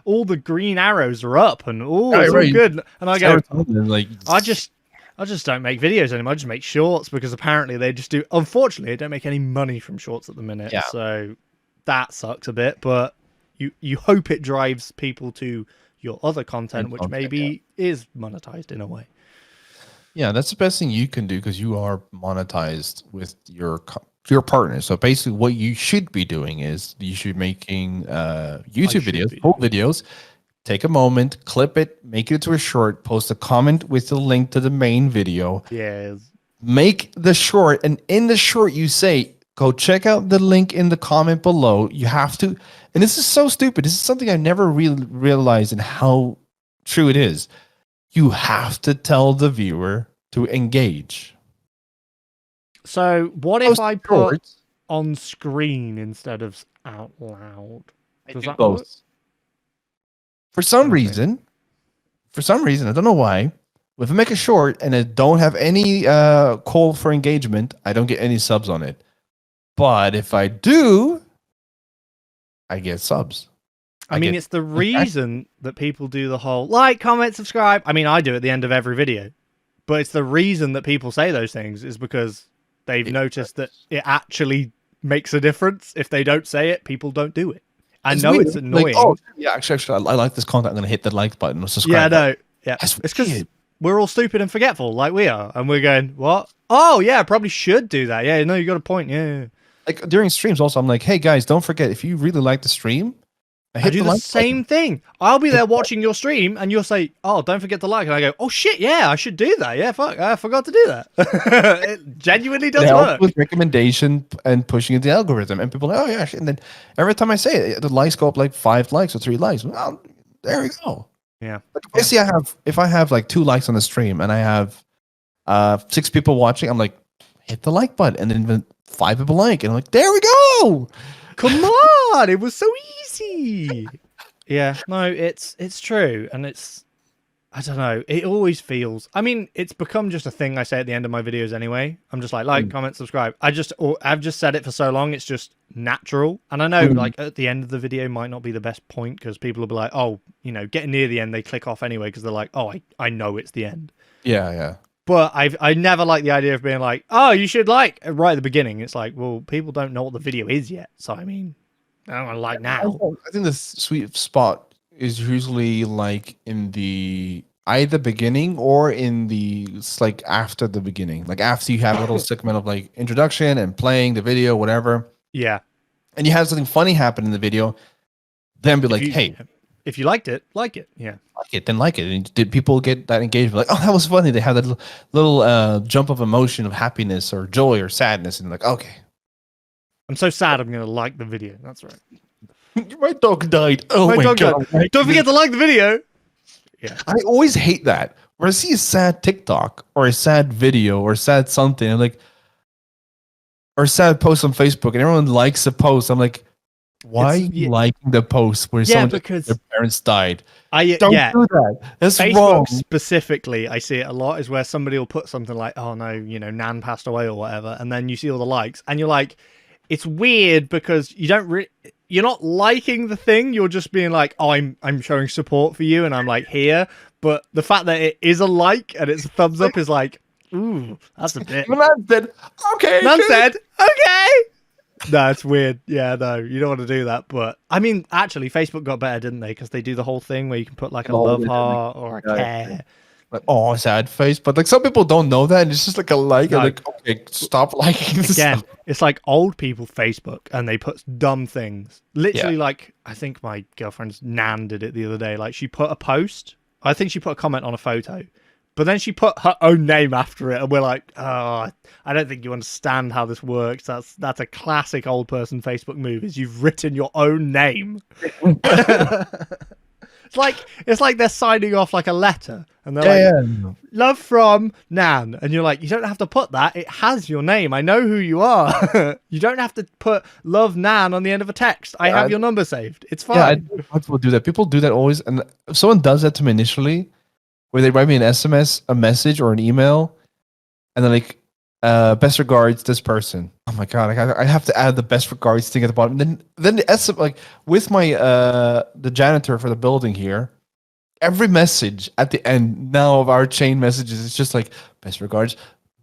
all the green arrows are up, and it's all good. And I go, like, I just don't make videos anymore. I just make shorts, because apparently they just do. Unfortunately, I don't make any money from shorts at the minute, so that sucks a bit. But you hope it drives people to your other content, which maybe is monetized in a way. Yeah, that's the best thing you can do, because you are monetized with your partner. So basically what you should be doing is you should be making YouTube videos, full videos. Take a moment, clip it, make it to a short, post a comment with the link to the main video. Yes. Make the short, and in the short you say, go check out the link in the comment below. You have to, and this is so stupid. This is something I never really realized and how true it is. You have to tell the viewer to engage. So what if I put on screen instead of out loud? Does that work? For some reason, I don't know why, if I make a short and I don't have any call for engagement, I don't get any subs on it. But if I do, I get subs. I mean, it's the reason that people do the whole like, comment, subscribe. I mean, I do at the end of every video. But it's the reason that people say those things is because they've noticed that it actually makes a difference. If they don't say it, people don't do it. I know it's annoying. Like, actually, I like this content. I'm going to hit the like button or subscribe. Yeah, no. Yeah. It's because we're all stupid and forgetful like we are. And we're going, what? Oh, yeah, I probably should do that. Yeah, no, you got a point. Yeah. Like during streams also, I'm like, hey, guys, don't forget, if you really like the stream, I do the same thing. I'll be there watching your stream, and you'll say, "Oh, don't forget to like." And I go, "Oh shit, yeah, I should do that. Yeah, fuck, I forgot to do that." It genuinely does work. With recommendation and pushing the algorithm, and people are like, "Oh yeah," and then every time I say it, the likes go up like 5 likes or 3 likes. Well, there we go. Yeah. Like if I have like 2 likes on the stream and I have 6 people watching, I'm like, hit the like button, and then 5 people like, and I'm like, there we go. Come on, it was so easy. Yeah, no, it's true, and I don't know, it always feels, I mean, it's become just a thing I say at the end of my videos anyway. I'm just like, comment, subscribe. I've just said it for so long, it's just natural. And I know like at the end of the video might not be the best point, because people will be like, oh, getting near the end, they click off anyway because they're like, oh, I know it's the end. Yeah. But I never like the idea of being like, oh, you should like right at the beginning. It's like, well, people don't know what the video is yet. So, I mean, I don't want to like now. I think the sweet spot is usually like in the either beginning or in the like after the beginning. Like after you have a little segment of like introduction and playing the video, whatever. Yeah. And you have something funny happen in the video, then be like, hey. If you liked it, like it. Yeah. Like it, then like it. And did people get that engagement? Like, oh, that was funny. They have that little jump of emotion of happiness or joy or sadness. And like, okay. I'm so sad I'm going to like the video. That's right. My dog died. Oh my God. Don't forget to like the video. Yeah. I always hate that. When I see a sad TikTok or a sad video or sad something, I'm like, or a sad post on Facebook and everyone likes a post. I'm like, why are you liking the post where someone because their parents died? Don't do that. That's Facebook wrong. Specifically, I see it a lot, is where somebody will put something like, oh no, Nan passed away or whatever, and then you see all the likes, and you're like, it's weird because you're not liking the thing, you're just being like, oh, I'm showing support for you, and I'm like here, but the fact that it is a like and it's a thumbs up is like, ooh, that's a bit. Nan said, okay. Nan said, okay. No, it's weird. Yeah, no, you don't want to do that. But I mean, actually, Facebook got better, didn't they? Because they do the whole thing where you can put like a love heart or a care. Like, oh, sad face. But like some people don't know that, and it's just like a like. No. And like, okay, stop liking this. Again, stuff. It's like old people Facebook, and they put dumb things. Literally, like I think my girlfriend's Nan did it the other day. Like she put a post. I think she put a comment on a photo. But then she put her own name after it, and we're like, oh, I don't think you understand how this works. That's a classic old person Facebook move, is you've written your own name. it's like they're signing off like a letter, and they're like, "Love from Nan," and you're like, you don't have to put that. It has your name. I know who you are. You don't have to put "Love Nan" on the end of a text. I have your number saved. It's fine. Yeah, people do that. People do that always, and if someone does that to me initially, where they write me an SMS, a message, or an email, and they're like, "Best regards, this person." Oh my god, I have to add the best regards thing at the bottom. Then the SMS, like with my the janitor for the building here, every message at the end now of our chain messages is just like best regards,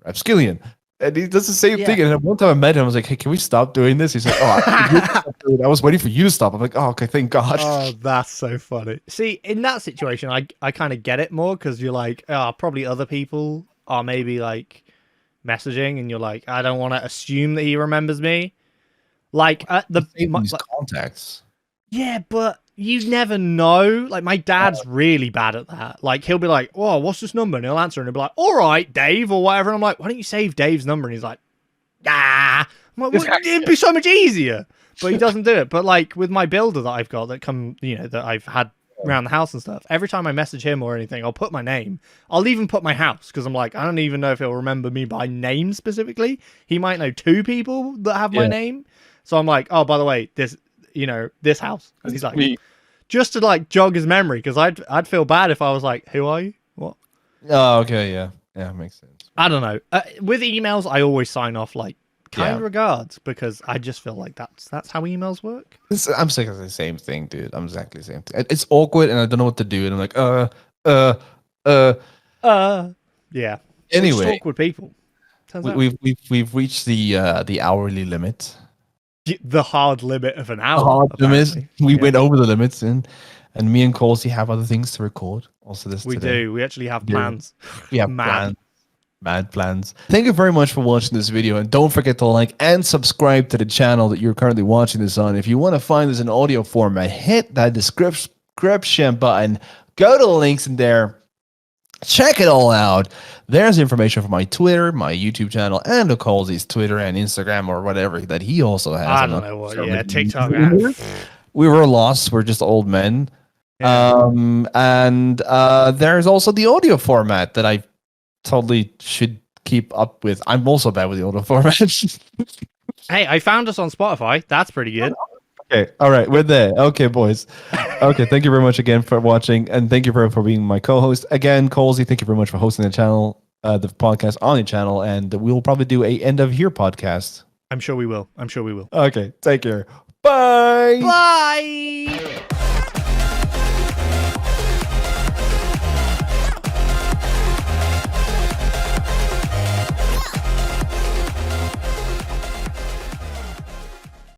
Rapskilian. And he does the same thing. And one time I met him, I was like, "Hey, can we stop doing this?" He's like, "Oh, I was waiting for you to stop." I'm like, "Oh, okay, thank God." Oh, that's so funny. See, in that situation, I kind of get it more because you're like, oh, probably other people are maybe like messaging, and you're like, I don't want to assume that he remembers me. Like these contacts. Yeah, but you never know. Like my dad's really bad at that. Like he'll be like, "Oh, what's this number?" And he'll answer, and he'll be like, "All right, Dave," or whatever. And I'm like, "Why don't you save Dave's number?" And he's like, "Ah." I'm like, well, it'd be so much easier. But he doesn't do it. But like with my builder that I've got that I've had around the house and stuff, every time I message him or anything, I'll put my name. I'll even put my house because I'm like, I don't even know if he'll remember me by name specifically. He might know 2 people that have my name. So I'm like, oh, by the way, this house. And he's like, just to like jog his memory, because I'd feel bad if I was like, who are you? What? Oh, okay, yeah, makes sense. I don't know. With emails, I always sign off like kind regards, because I just feel like that's how emails work. I'm saying the same thing, dude. I'm exactly the same thing. It's awkward, and I don't know what to do, and I'm like, yeah. Anyway, we're awkward people. We've reached the hourly limit. The hard limit of an hour. Hard limit. We went over the limits, and me and Colesy have other things to record. Also, we do. We actually have plans. We have plans. Mad plans. Thank you very much for watching this video, and don't forget to like and subscribe to the channel that you're currently watching this on. If you want to find this in audio format, hit that description button. Go to the links in there. Check it all out. There's information for my Twitter, my YouTube channel, and Colesy's Twitter and Instagram or whatever that he also has. I don't know what. Yeah, TikTok. We were lost. We're just old men. Yeah. And there's also the audio format that I totally should keep up with. I'm also bad with the audio format. Hey, I found us on Spotify. That's pretty good. Okay, all right, we're there. Okay, boys. Okay, thank you very much again for watching, and thank you for being my co-host again, Colesy. Thank you very much for hosting the channel, the podcast on the channel, and we'll probably do a end of year podcast. I'm sure we will. Okay, take care. Bye. Bye.